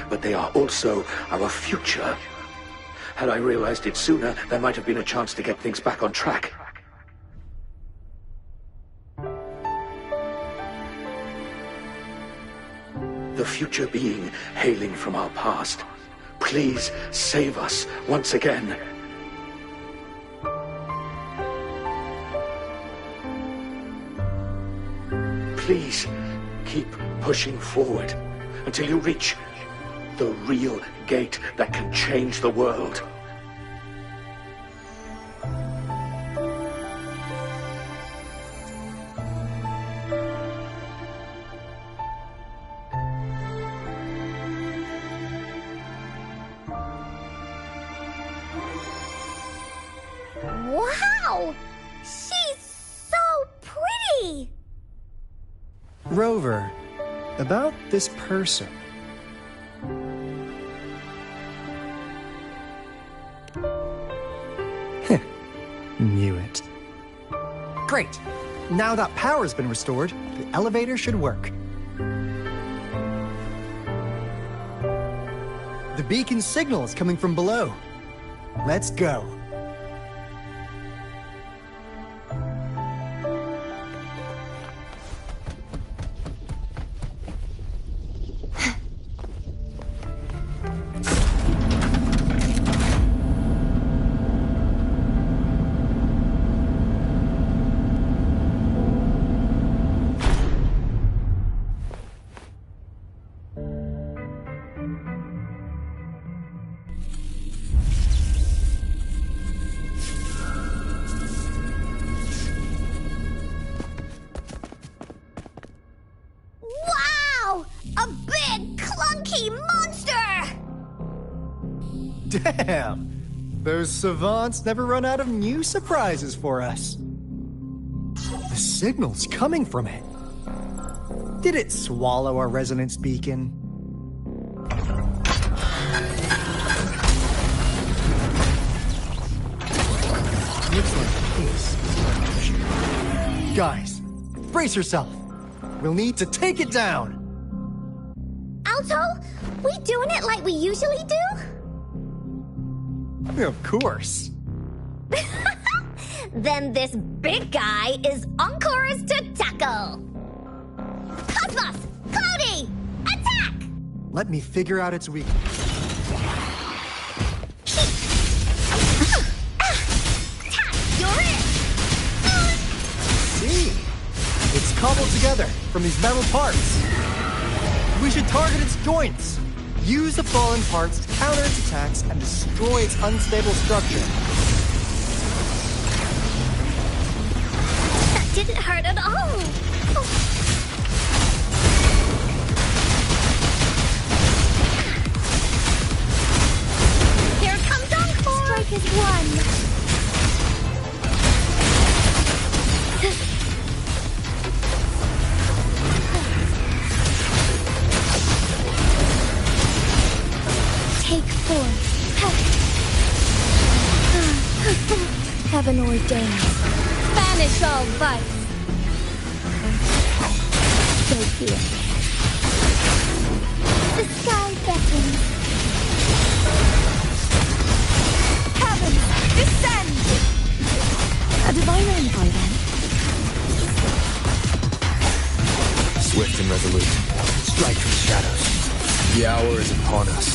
but they are also our future. Had I realized it sooner, there might have been a chance to get things back on track. The future being hailing from our past. Please save us once again. Please keep pushing forward until you reach the real gate that can change the world. Wow! She's so pretty! Rover, about this person. Knew it. Great. Now that power's been restored, the elevator should work. The beacon signal is coming from below. Let's go. no! A big, clunky monster! Damn! Those savants never run out of new surprises for us. The signal's coming from it. Did it swallow our resonance beacon? Looks like peace. Guys, brace yourself. We'll need to take it down. Alto, we doing it like we usually do? Of course. Then this big guy is Encore's to tackle. Cosmos! Cloudy! Attack! Let me figure out its weakness. You're it! See? It's cobbled together from these metal parts. We should target its joints. Use the fallen parts to counter its attacks and destroy its unstable structure. That didn't hurt at all. Here comes Encore! Strike is one. Take four. Heaven ordains. Banish all vice. Stay here. The sky beckons. Heaven, descend! A divine envoy, then. Swift and resolute. Strike from the shadows. The hour is upon us.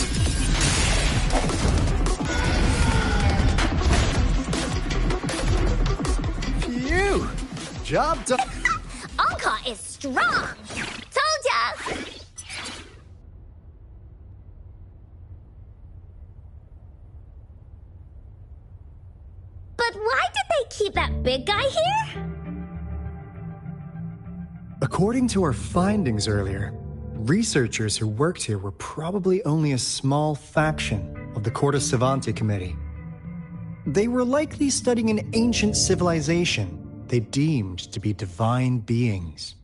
Phew! Job done. Anka is strong! Told ya! But why did they keep that big guy here? According to our findings earlier, researchers who worked here were probably only a small faction of the Corte Savante Committee. They were likely studying an ancient civilization they deemed to be divine beings,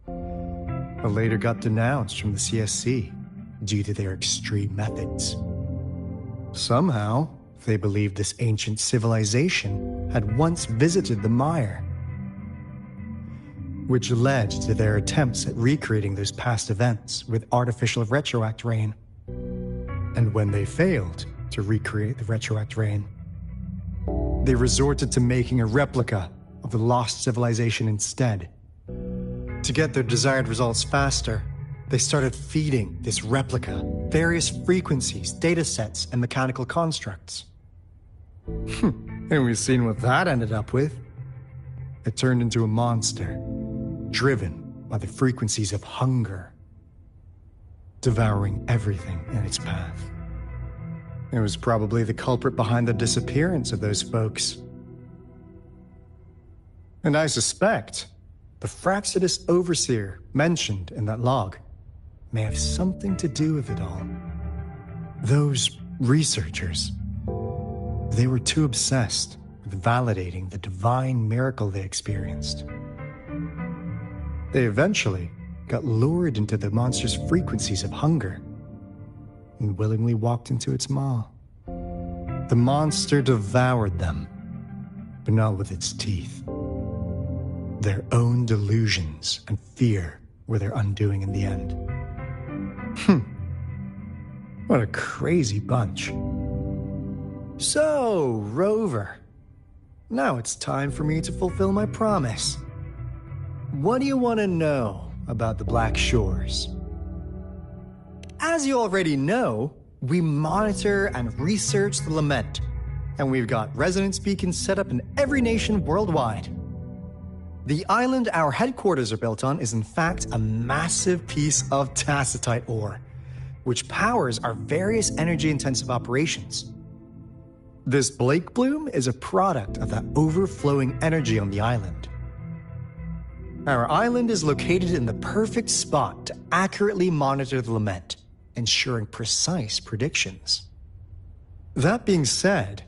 but later got denounced from the CSC due to their extreme methods. Somehow, they believed this ancient civilization had once visited the mire, which led to their attempts at recreating those past events with artificial retroact rain. And when they failed to recreate the retroact rain, they resorted to making a replica of the lost civilization instead. To get their desired results faster, they started feeding this replica various frequencies, data sets, and mechanical constructs. And we've seen what that ended up with. It turned into a monster, driven by the frequencies of hunger, devouring everything in its path. It was probably the culprit behind the disappearance of those folks. And I suspect the Fraxidus Overseer mentioned in that log may have something to do with it all. Those researchers, they were too obsessed with validating the divine miracle they experienced. They eventually got lured into the monster's frequencies of hunger and willingly walked into its maw. The monster devoured them, but not with its teeth. Their own delusions and fear were their undoing in the end. What a crazy bunch. So, Rover, now it's time for me to fulfill my promise. What do you want to know about the Black Shores? As you already know, we monitor and research the Lament, and we've got resonance beacons set up in every nation worldwide. The island our headquarters are built on is in fact a massive piece of tacitite ore, which powers our various energy-intensive operations. This Blake Bloom is a product of that overflowing energy on the island. Our island is located in the perfect spot to accurately monitor the lament, ensuring precise predictions. That being said,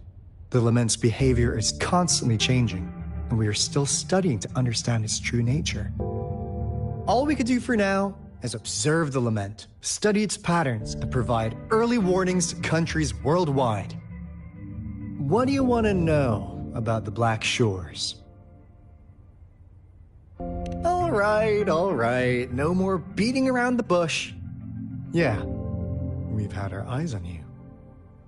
the lament's behavior is constantly changing, and we are still studying to understand its true nature. All we could do for now is observe the lament, study its patterns, and provide early warnings to countries worldwide. What do you want to know about the Black Shores? All right. No more beating around the bush. Yeah, we've had our eyes on you.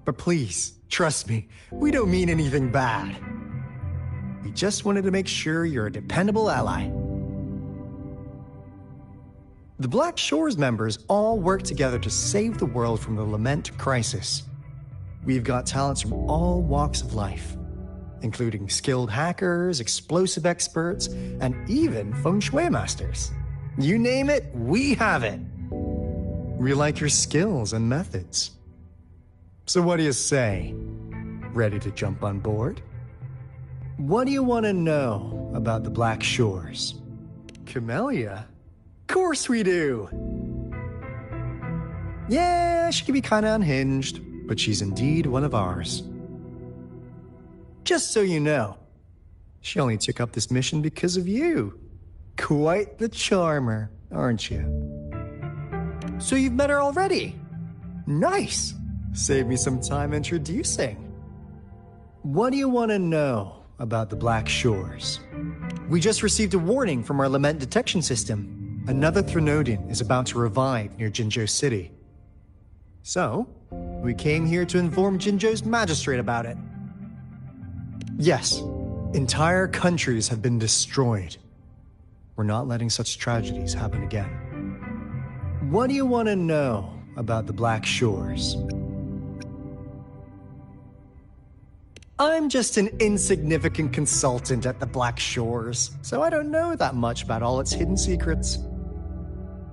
But please, trust me, we don't mean anything bad. We just wanted to make sure you're a dependable ally. The Black Shores members all work together to save the world from the lament crisis. We've got talents from all walks of life, including skilled hackers, explosive experts, and even feng shui masters. You name it, we have it. We like your skills and methods. So what do you say? Ready to jump on board? What do you want to know about the Black Shores? Camellia? Of course we do! Yeah, she can be kinda unhinged, but she's indeed one of ours. Just so you know, she only took up this mission because of you. Quite the charmer, aren't you? So you've met her already? Nice! Save me some time introducing. What do you want to know about the Black Shores? We just received a warning from our lament detection system. Another Threnodian is about to revive near Jinzhou City. So, we came here to inform Jinzhou's magistrate about it. Yes, entire countries have been destroyed. We're not letting such tragedies happen again. What do you want to know about the Black Shores? I'm just an insignificant consultant at the Black Shores, so I don't know that much about all its hidden secrets.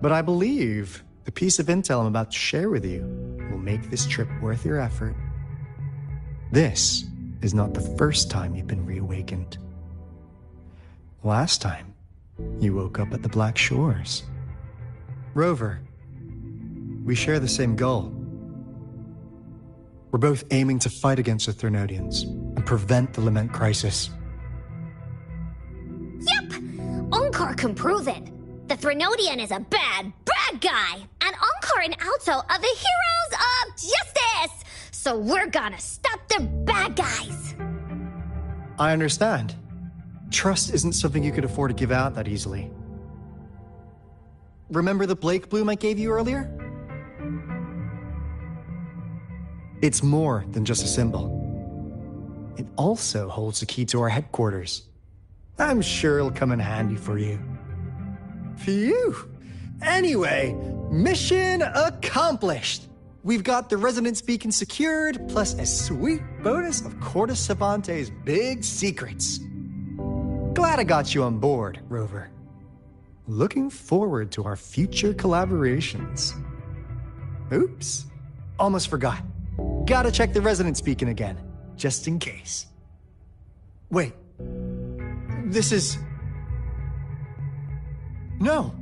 But I believe the piece of intel I'm about to share with you will make this trip worth your effort. This is not the first time you've been reawakened. Last time, you woke up at the Black Shores. Rover, we share the same goal. We're both aiming to fight against the Threnodians and prevent the lament crisis. Yep! Onkar can prove it. The Threnodian is a bad guy, and Onkar and Alto are the heroes of justice! So we're gonna stop the bad guys! I understand. Trust isn't something you could afford to give out that easily. Remember the Blake bloom I gave you earlier? It's more than just a symbol. It also holds the key to our headquarters. I'm sure it'll come in handy for you. Phew! Anyway, mission accomplished! We've got the resonance beacon secured, plus a sweet bonus of Corda Savante's big secrets. Glad I got you on board, Rover. Looking forward to our future collaborations. Oops, almost forgot. Gotta check the resonance beacon again, just in case. Wait, this is... No,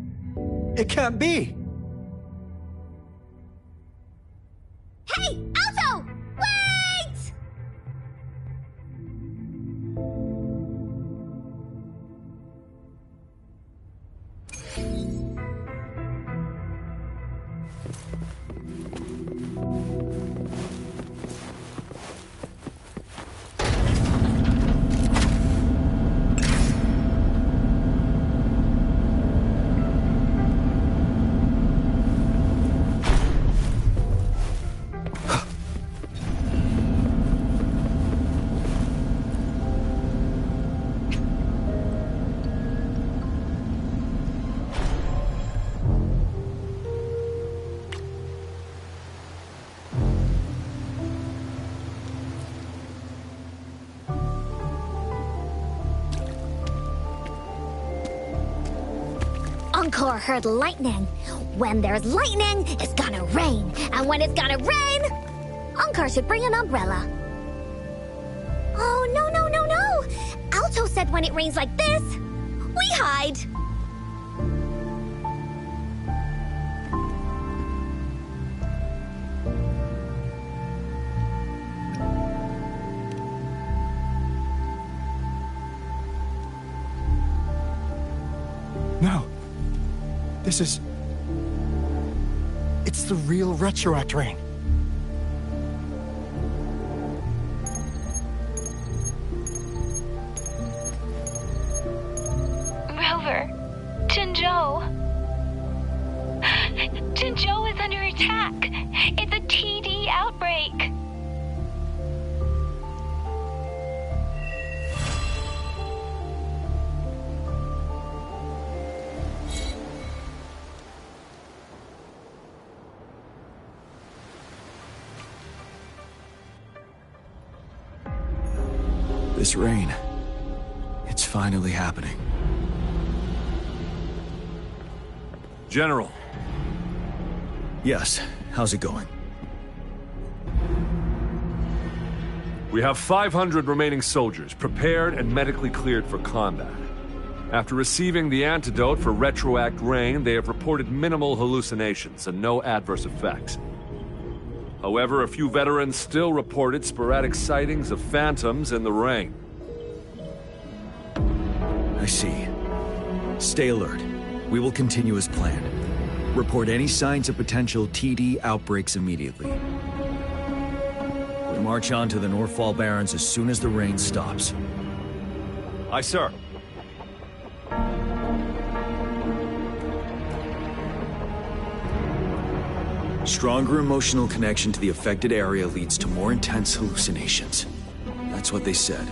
it can't be. Hey, Alto! Wait! Onkar heard lightning. When there's lightning, it's gonna rain. And when it's gonna rain, Onkar should bring an umbrella. Oh, no. Alto said when it rains like this, we hide. This is... It's the real retroact rain. Rover, Jinzhou. Jinzhou is under attack. It's a TD outbreak. This rain, it's finally happening. General. Yes, how's it going? We have 500 remaining soldiers, prepared and medically cleared for combat. After receiving the antidote for retroact rain, they have reported minimal hallucinations and no adverse effects. However, a few veterans still reported sporadic sightings of phantoms in the rain. I see. Stay alert. We will continue as planned. Report any signs of potential TD outbreaks immediately. We march on to the Northfall Barrens as soon as the rain stops. Aye, sir. Stronger emotional connection to the affected area leads to more intense hallucinations. That's what they said.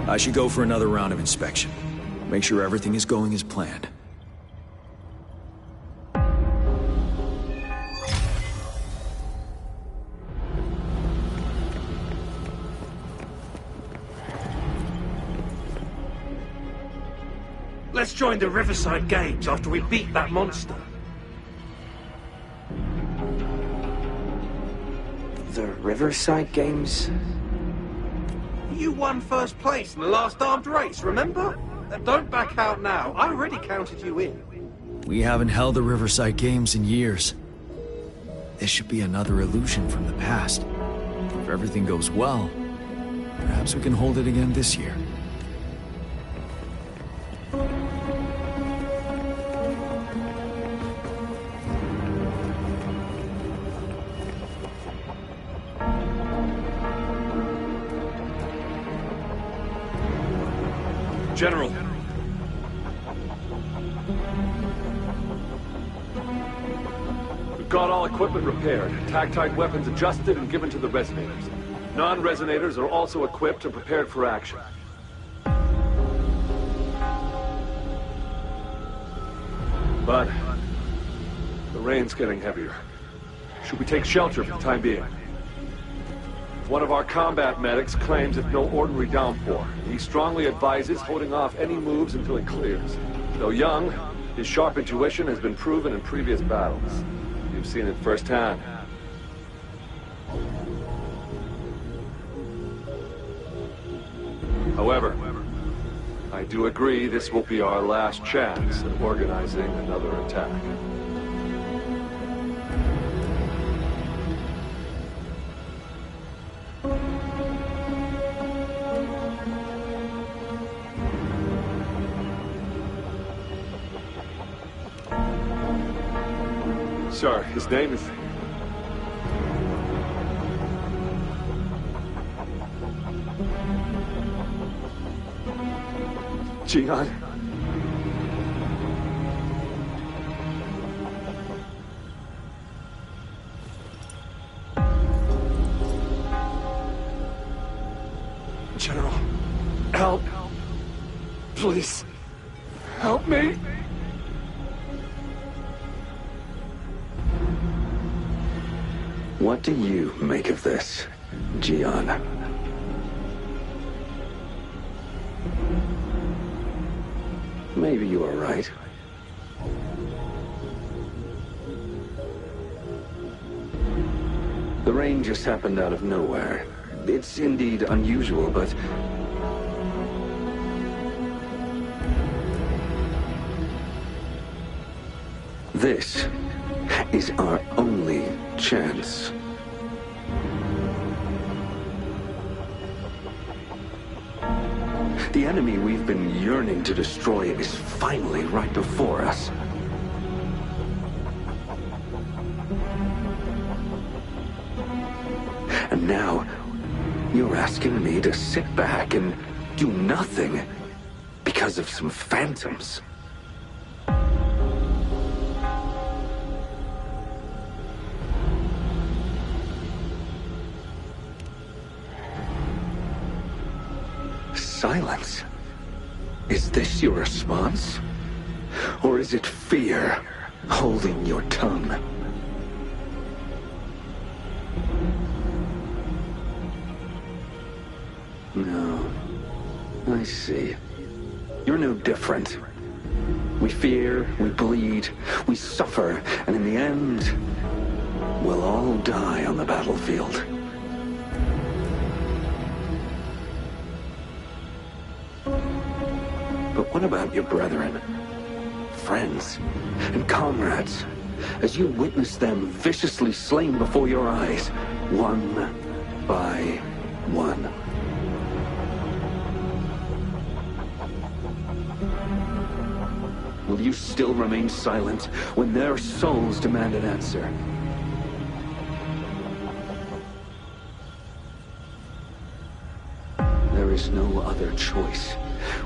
I should go for another round of inspection. Make sure everything is going as planned. Let's join the Riverside Games after we beat that monster. The Riverside Games? You won first place in the last armed race, remember? Don't back out now. I already counted you in. We haven't held the Riverside Games in years. This should be another illusion from the past. If everything goes well, perhaps we can hold it again this year. General. We've got all equipment repaired, tactite weapons adjusted and given to the resonators. Non-resonators are also equipped and prepared for action. But the rain's getting heavier. Should we take shelter for the time being? One of our combat medics claims it's no ordinary downpour. He strongly advises holding off any moves until it clears. Though young, his sharp intuition has been proven in previous battles. You've seen it firsthand. However, I do agree this will be our last chance at organizing another attack. Sir, his name is... Jian. General, help. Please, help me. What do you make of this, Jian? Maybe you are right. The rain just happened out of nowhere. It's indeed unusual, but... this is our only chance. The enemy we've been yearning to destroy is finally right before us. And now, you're asking me to sit back and do nothing because of some phantoms. Silence? Is this your response? Or is it fear holding your tongue? No. I see. You're no different. We fear, we bleed, we suffer, and in the end, we'll all die on the battlefield. But what about your brethren, friends, and comrades, as you witness them viciously slain before your eyes, one by one? Will you still remain silent when their souls demand an answer? There is no other choice.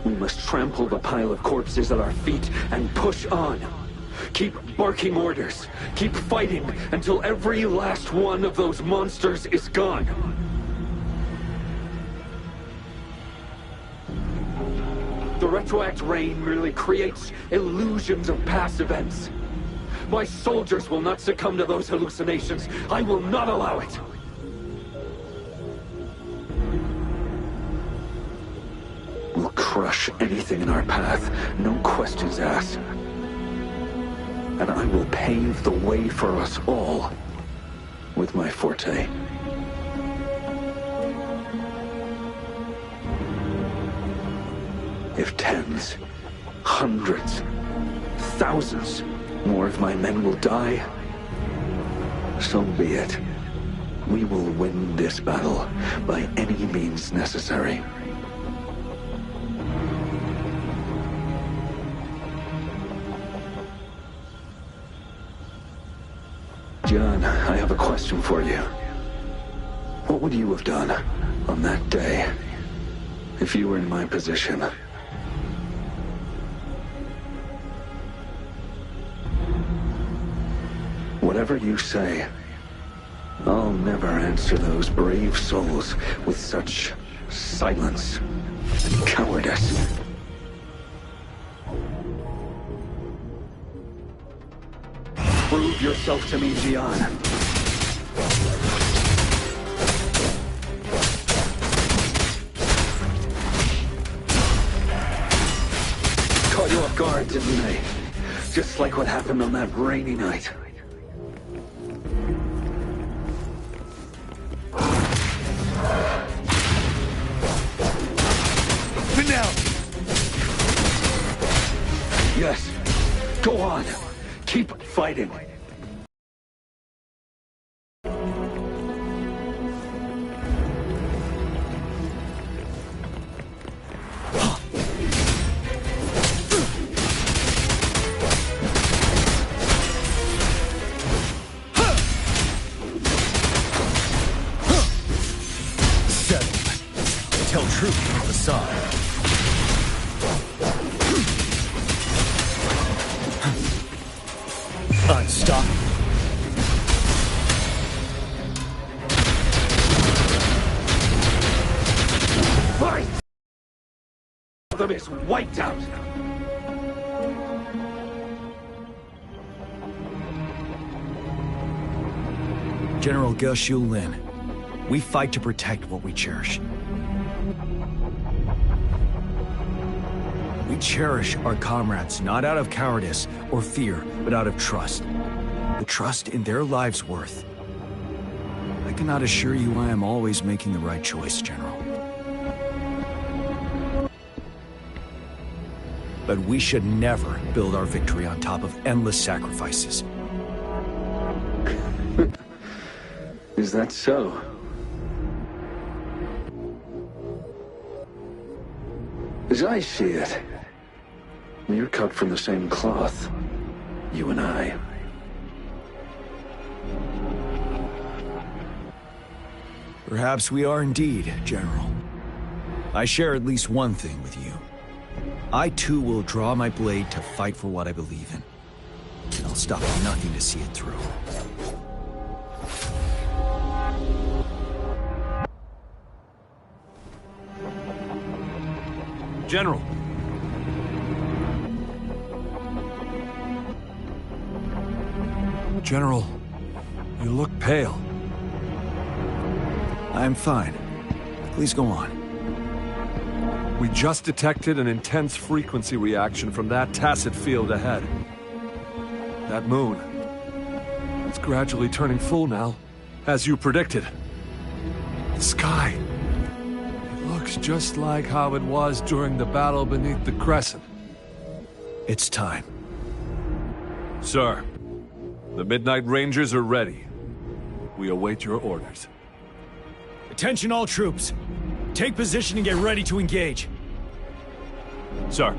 We must trample the pile of corpses at our feet and push on. Keep barking orders. Keep fighting until every last one of those monsters is gone. The retroact rain merely creates illusions of past events. My soldiers will not succumb to those hallucinations. I will not allow it. We'll crush anything in our path, no questions asked. And I will pave the way for us all with my forte. If tens, hundreds, thousands more of my men will die, so be it. We will win this battle by any means necessary. John, I have a question for you. What would you have done on that day if you were in my position? Whatever you say, I'll never answer those brave souls with such silence and cowardice. Prove yourself to me, Gian. Caught you off guard, didn't they? Just like what happened on that rainy night. Now! Yes, go on. Keep fighting. Tell truth from the side. Unstoppable. Fight! Them is wiped out. General Ge Xiulin, we fight to protect what we cherish. We cherish our comrades not out of cowardice or fear, but out of trust. The trust in their lives' worth. I cannot assure you I am always making the right choice, General. But we should never build our victory on top of endless sacrifices. Is that so? As I see it, we're cut from the same cloth, you and I. Perhaps we are indeed, General. I share at least one thing with you. I too will draw my blade to fight for what I believe in. And I'll stop at nothing to see it through. General. General, you look pale. I'm fine. Please go on. We just detected an intense frequency reaction from that tacit field ahead. That moon. It's gradually turning full now, as you predicted. The sky. It looks just like how it was during the battle beneath the Crescent. It's time. Sir, the Midnight Rangers are ready. We await your orders. Attention all troops. Take position and get ready to engage. Sir.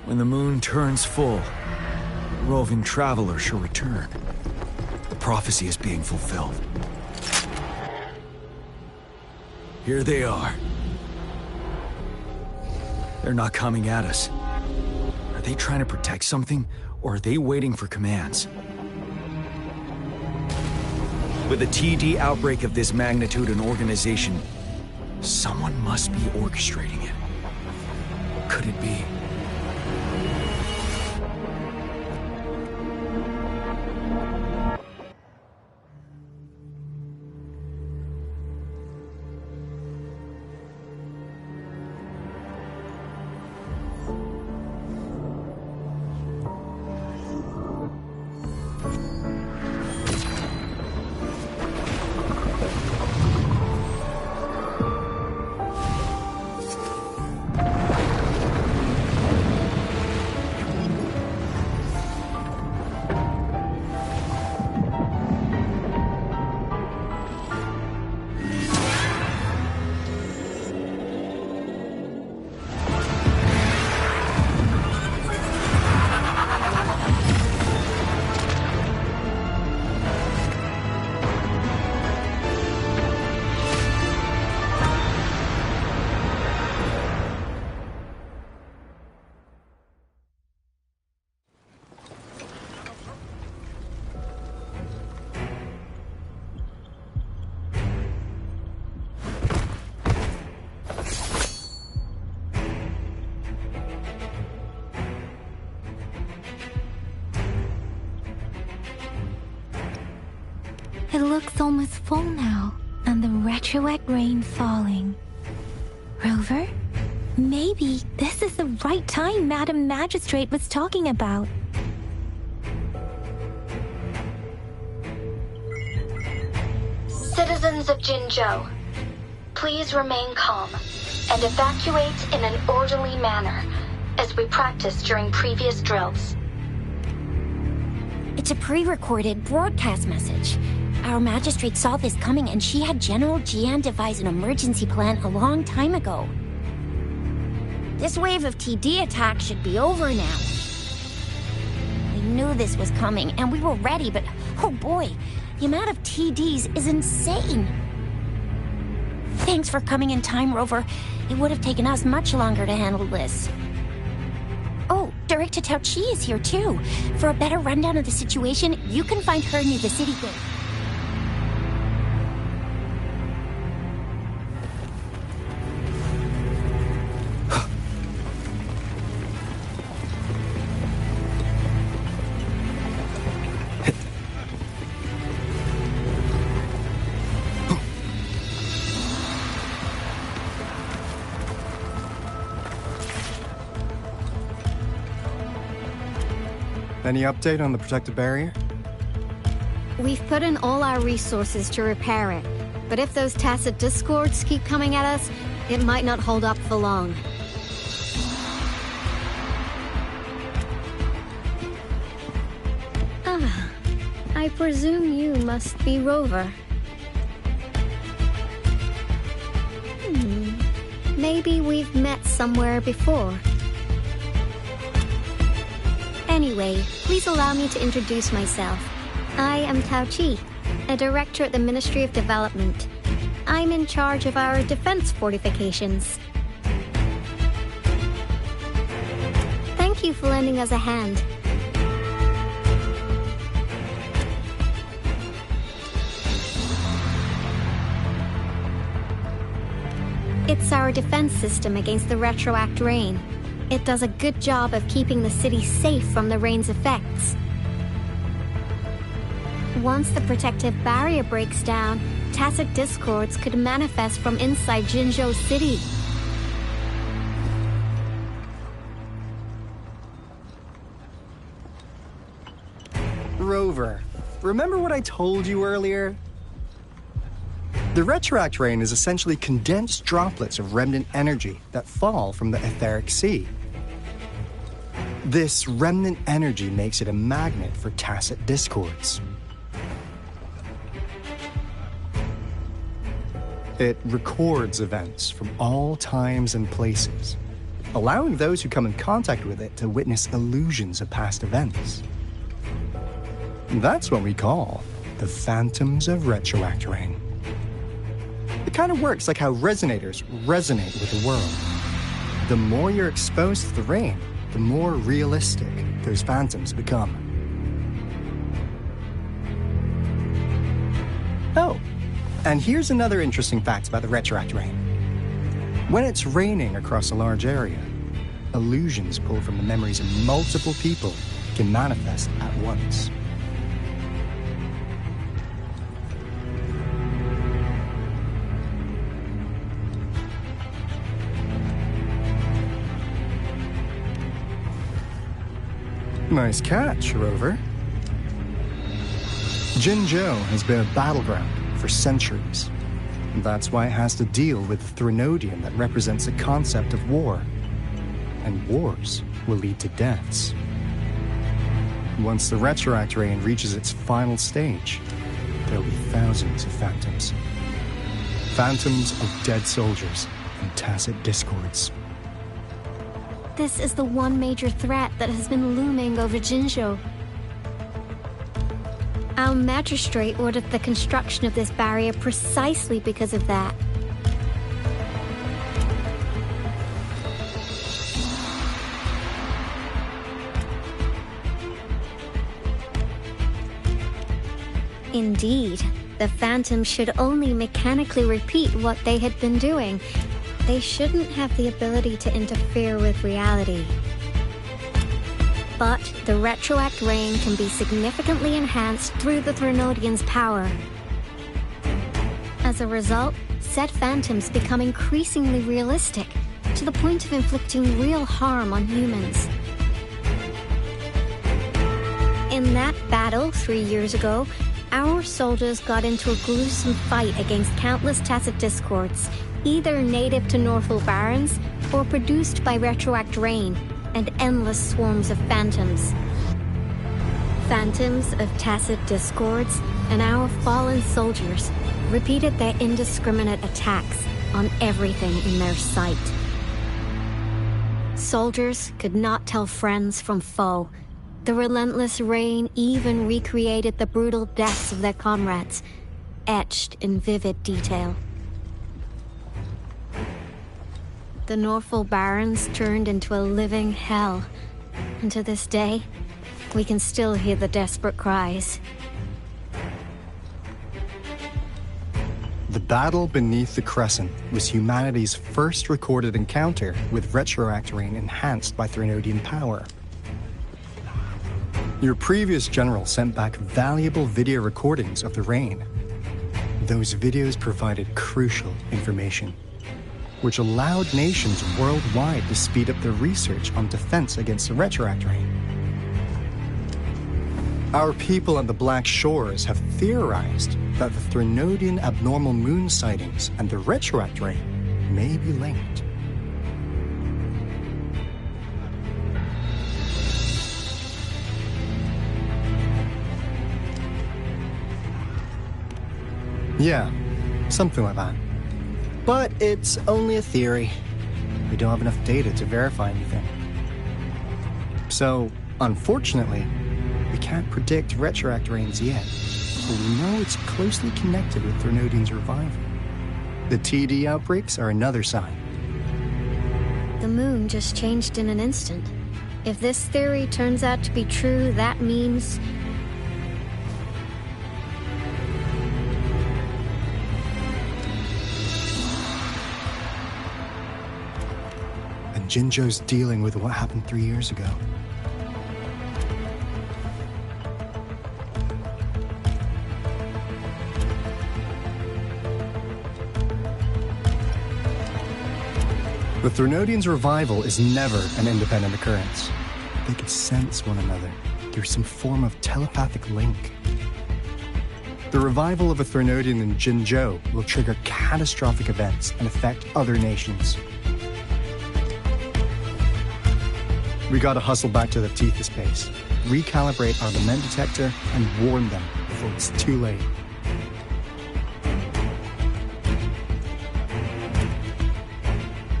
When the moon turns full, the roving traveler shall return. The prophecy is being fulfilled. Here they are. They're not coming at us. Are they trying to protect something, or are they waiting for commands? With a TD outbreak of this magnitude and organization, someone must be orchestrating it. Could it be? It looks almost full now, and the retroact rain falling. Rover? Maybe this is the right time Madam Magistrate was talking about. Citizens of Jinzhou, please remain calm and evacuate in an orderly manner, as we practiced during previous drills. It's a pre-recorded broadcast message. Our magistrate saw this coming and she had General Jian devise an emergency plan a long time ago. This wave of TD attacks should be over now. We knew this was coming and we were ready, but oh boy, the amount of TDs is insane. Thanks for coming in time, Rover. It would have taken us much longer to handle this. Oh, Director Tao Chi is here too. For a better rundown of the situation, you can find her near the city gate. Any update on the protective barrier? We've put in all our resources to repair it, but if those tacit discords keep coming at us, it might not hold up for long. Ah, I presume you must be Rover. Maybe we've met somewhere before. Anyway, please allow me to introduce myself. I am Tao Chi, a director at the Ministry of Development. I'm in charge of our defense fortifications. Thank you for lending us a hand. It's our defense system against the retroact rain. It does a good job of keeping the city safe from the rain's effects. Once the protective barrier breaks down, tacit discords could manifest from inside Jinzhou City. Rover, remember what I told you earlier? The retroact rain is essentially condensed droplets of remnant energy that fall from the etheric sea. This remnant energy makes it a magnet for tacit discords. It records events from all times and places, allowing those who come in contact with it to witness illusions of past events. That's what we call the phantoms of retroact rain. It kind of works like how resonators resonate with the world. The more you're exposed to the rain, the more realistic those phantoms become. Oh, and here's another interesting fact about the retroact rain. When it's raining across a large area, illusions pulled from the memories of multiple people can manifest at once. Nice catch, Rover. Jinzhou has been a battleground for centuries. That's why it has to deal with the Threnodian that represents the concept of war. And wars will lead to deaths. Once the retroact rain reaches its final stage, there'll be thousands of phantoms. Phantoms of dead soldiers and tacit discords. This is the one major threat that has been looming over Jinzhou. Our magistrate ordered the construction of this barrier precisely because of that. Indeed, the phantoms should only mechanically repeat what they had been doing. They shouldn't have the ability to interfere with reality. But the retroact rain can be significantly enhanced through the Threnodian's power. As a result, said phantoms become increasingly realistic, to the point of inflicting real harm on humans. In that battle 3 years ago, our soldiers got into a gruesome fight against countless tacit discords, either native to Northwell Barrens or produced by retroact rain and endless swarms of phantoms. Phantoms of tacit discords and our fallen soldiers repeated their indiscriminate attacks on everything in their sight. Soldiers could not tell friends from foe. The relentless rain even recreated the brutal deaths of their comrades, etched in vivid detail. The Northwell Barrens turned into a living hell, and to this day, we can still hear the desperate cries. The battle beneath the Crescent was humanity's first recorded encounter with retroact rain enhanced by Threnodian power. Your previous general sent back valuable video recordings of the rain. Those videos provided crucial information, which allowed nations worldwide to speed up their research on defense against the retroact rain. Our people at the Black Shores have theorized that the Threnodian abnormal moon sightings and the retroact rain may be linked. Yeah, something like that. But it's only a theory. We don't have enough data to verify anything. So, unfortunately, we can't predict retroact rains yet, but we know it's closely connected with Threnodian's revival. The TD outbreaks are another sign. The moon just changed in an instant. If this theory turns out to be true, that means... And Jinzhou's dealing with what happened 3 years ago. The Threnodians' revival is never an independent occurrence. They could sense one another through some form of telepathic link. The revival of a Threnodian in Jinzhou will trigger catastrophic events and affect other nations. We gotta hustle back to the Tethys base, recalibrate our lament detector, and warn them before it's too late.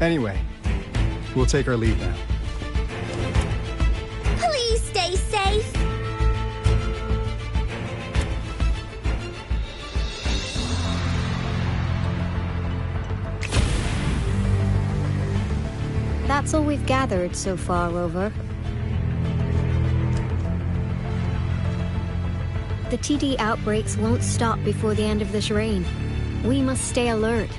Anyway, we'll take our leave now. Please stay safe. That's all we've gathered so far, Rover. The TD outbreaks won't stop before the end of this reign. We must stay alert.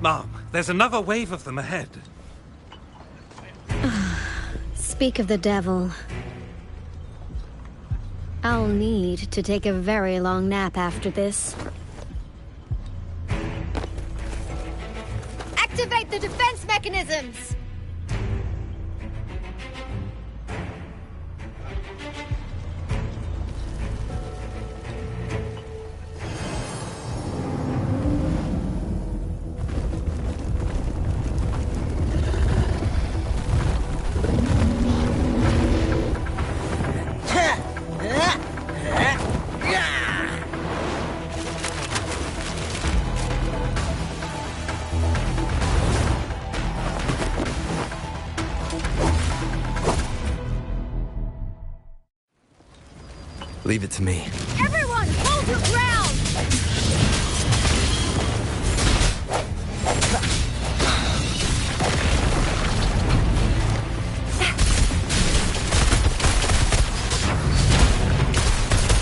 Mom, there's another wave of them ahead. Speak of the devil. I'll need to take a very long nap after this. Activate the defense mechanisms! Leave it to me. Everyone, hold your ground!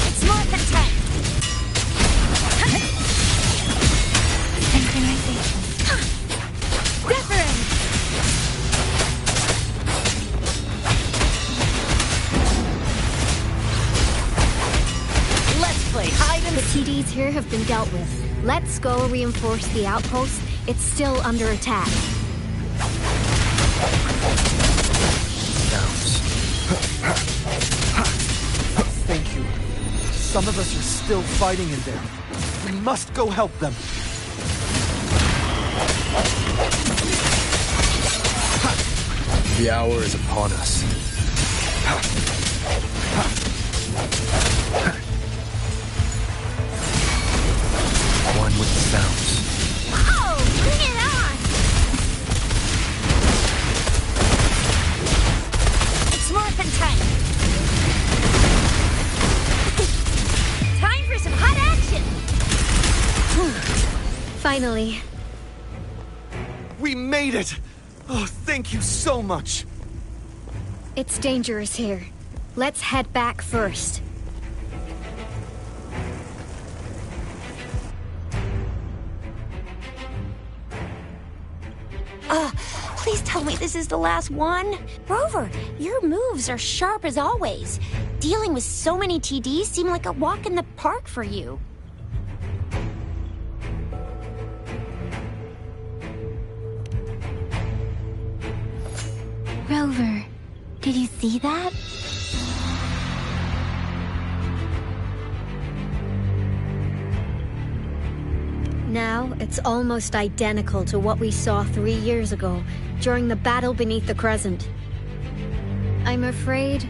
It's more content! The TDs here have been dealt with. Let's go reinforce the outpost. It's still under attack. Thank you. Some of us are still fighting in there. We must go help them. The hour is upon us. One with the sounds. Oh, bring it on! It's more content. Time for some hot action! Finally. We made it! Oh, thank you so much! It's dangerous here. Let's head back first. Please tell me this is the last one. Rover, your moves are sharp as always. Dealing with so many TDs seemed like a walk in the park for you. Rover, did you see that? Now, it's almost identical to what we saw 3 years ago, during the battle beneath the Crescent. I'm afraid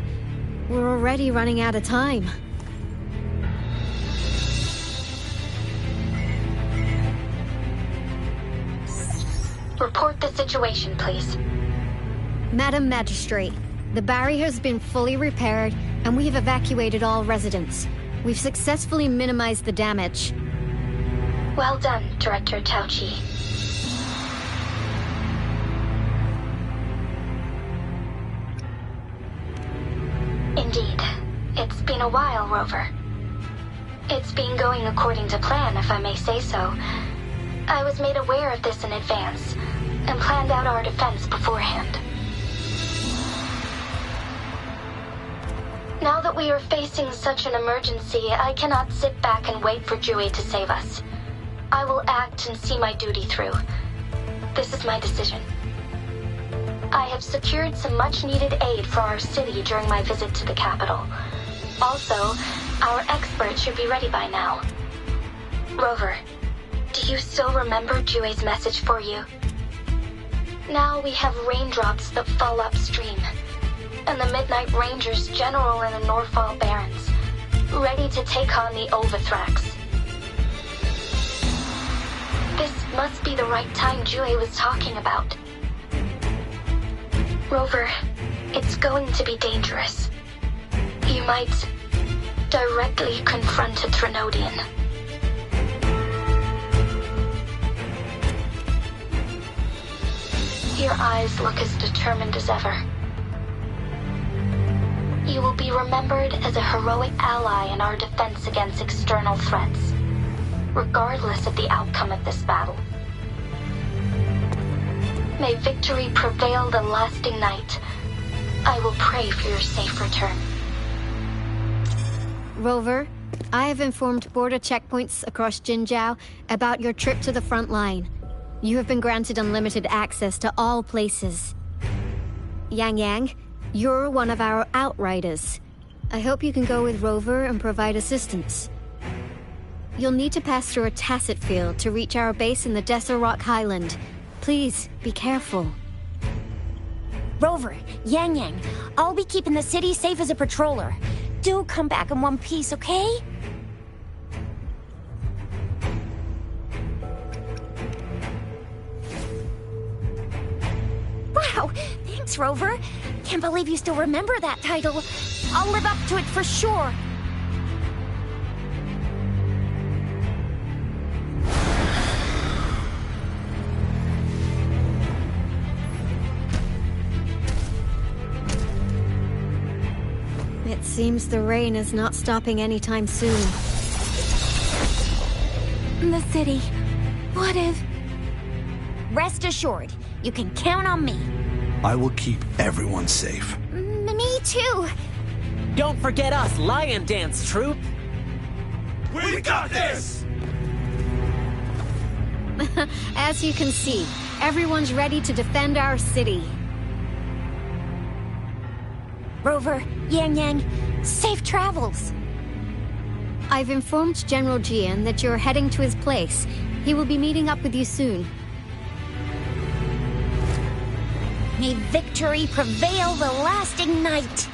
we're already running out of time. Report the situation, please. Madam Magistrate, the barrier has been fully repaired, and we have evacuated all residents. We've successfully minimized the damage. Well done, Director Tauchi. Indeed. It's been a while, Rover. It's been going according to plan, if I may say so. I was made aware of this in advance, and planned out our defense beforehand. Now that we are facing such an emergency, I cannot sit back and wait for Jue to save us. I will act and see my duty through. This is my decision. I have secured some much-needed aid for our city during my visit to the capital. Also, our expert should be ready by now. Rover, do you still remember Jue's message for you? Now we have raindrops that fall upstream, and the Midnight Rangers general in the Norfall Barrens, ready to take on the Overthrax. This must be the right time Jue was talking about. Rover, it's going to be dangerous. You might directly confront a Trinodian. Your eyes look as determined as ever. You will be remembered as a heroic ally in our defense against external threats, regardless of the outcome of this battle. May victory prevail the lasting night. I will pray for your safe return. Rover, I have informed border checkpoints across Jinzhou about your trip to the front line. You have been granted unlimited access to all places. Yang Yang, you're one of our outriders. I hope you can go with Rover and provide assistance. You'll need to pass through a tacit field to reach our base in the Desert Rock Highland. Please, be careful. Rover, Yang Yang, I'll be keeping the city safe as a patroller. Do come back in one piece, okay? Wow, thanks, Rover. Can't believe you still remember that title. I'll live up to it for sure. It seems the rain is not stopping anytime soon. The city. What if... Rest assured, you can count on me. I will keep everyone safe. Me too. Don't forget us, Lion Dance Troop. We got this! As you can see, everyone's ready to defend our city. Rover, Yang Yang, safe travels. I've informed General Jian that you're heading to his place. He will be meeting up with you soon. May victory prevail the lasting night.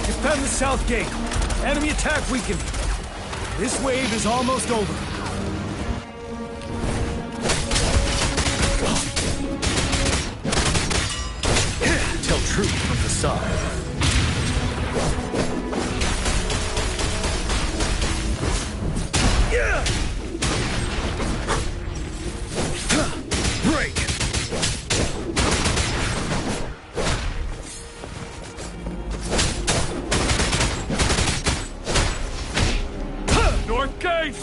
Defend the south gate. Enemy attack weakened. This wave is almost over. Tell truth from the side. Break! North Gate!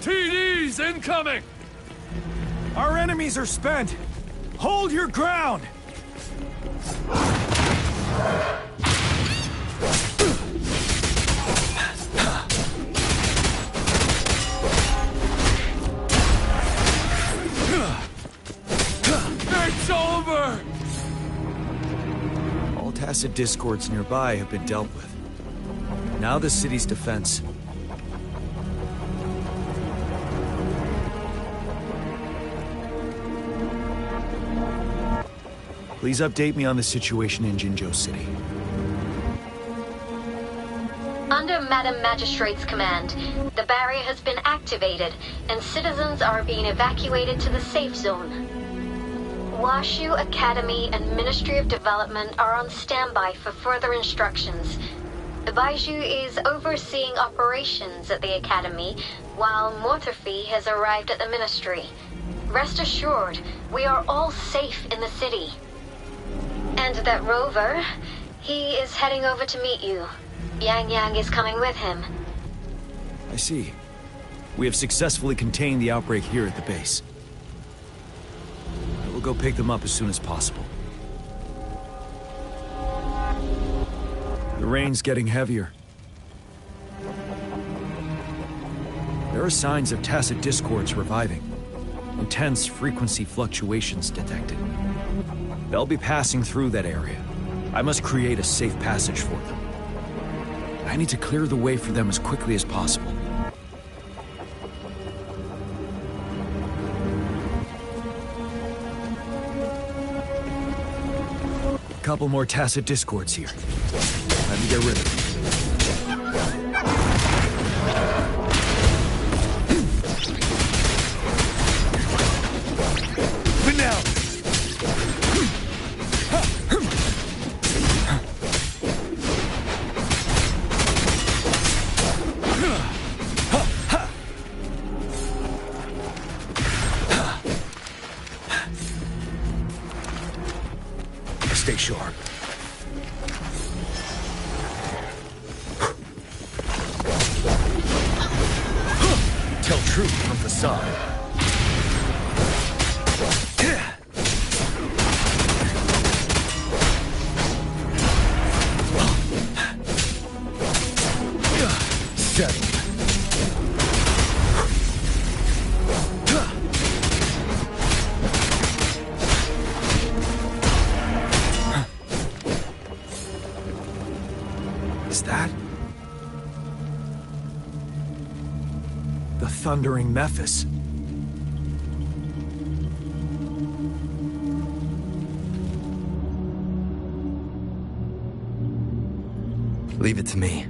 TD's incoming! Our enemies are spent. Hold your ground! It's over! All tacit discords nearby have been dealt with. Now the city's defense. Please update me on the situation in Jinzhou City. Under Madam Magistrate's command, the barrier has been activated, and citizens are being evacuated to the safe zone. Washu Academy and Ministry of Development are on standby for further instructions. Baiju is overseeing operations at the Academy, while Mortherfee has arrived at the Ministry. Rest assured, we are all safe in the city. And that Rover, he is heading over to meet you. Yang Yang is coming with him. I see. We have successfully contained the outbreak here at the base. I will go pick them up as soon as possible. The rain's getting heavier. There are signs of tacit discords reviving. Intense frequency fluctuations detected. They'll be passing through that area. I must create a safe passage for them. I need to clear the way for them as quickly as possible. A couple more tacit discords here. Time to get rid of them. Stay sharp. Tell truth from facade. Settle. Is that the thundering Mephis? Leave it to me.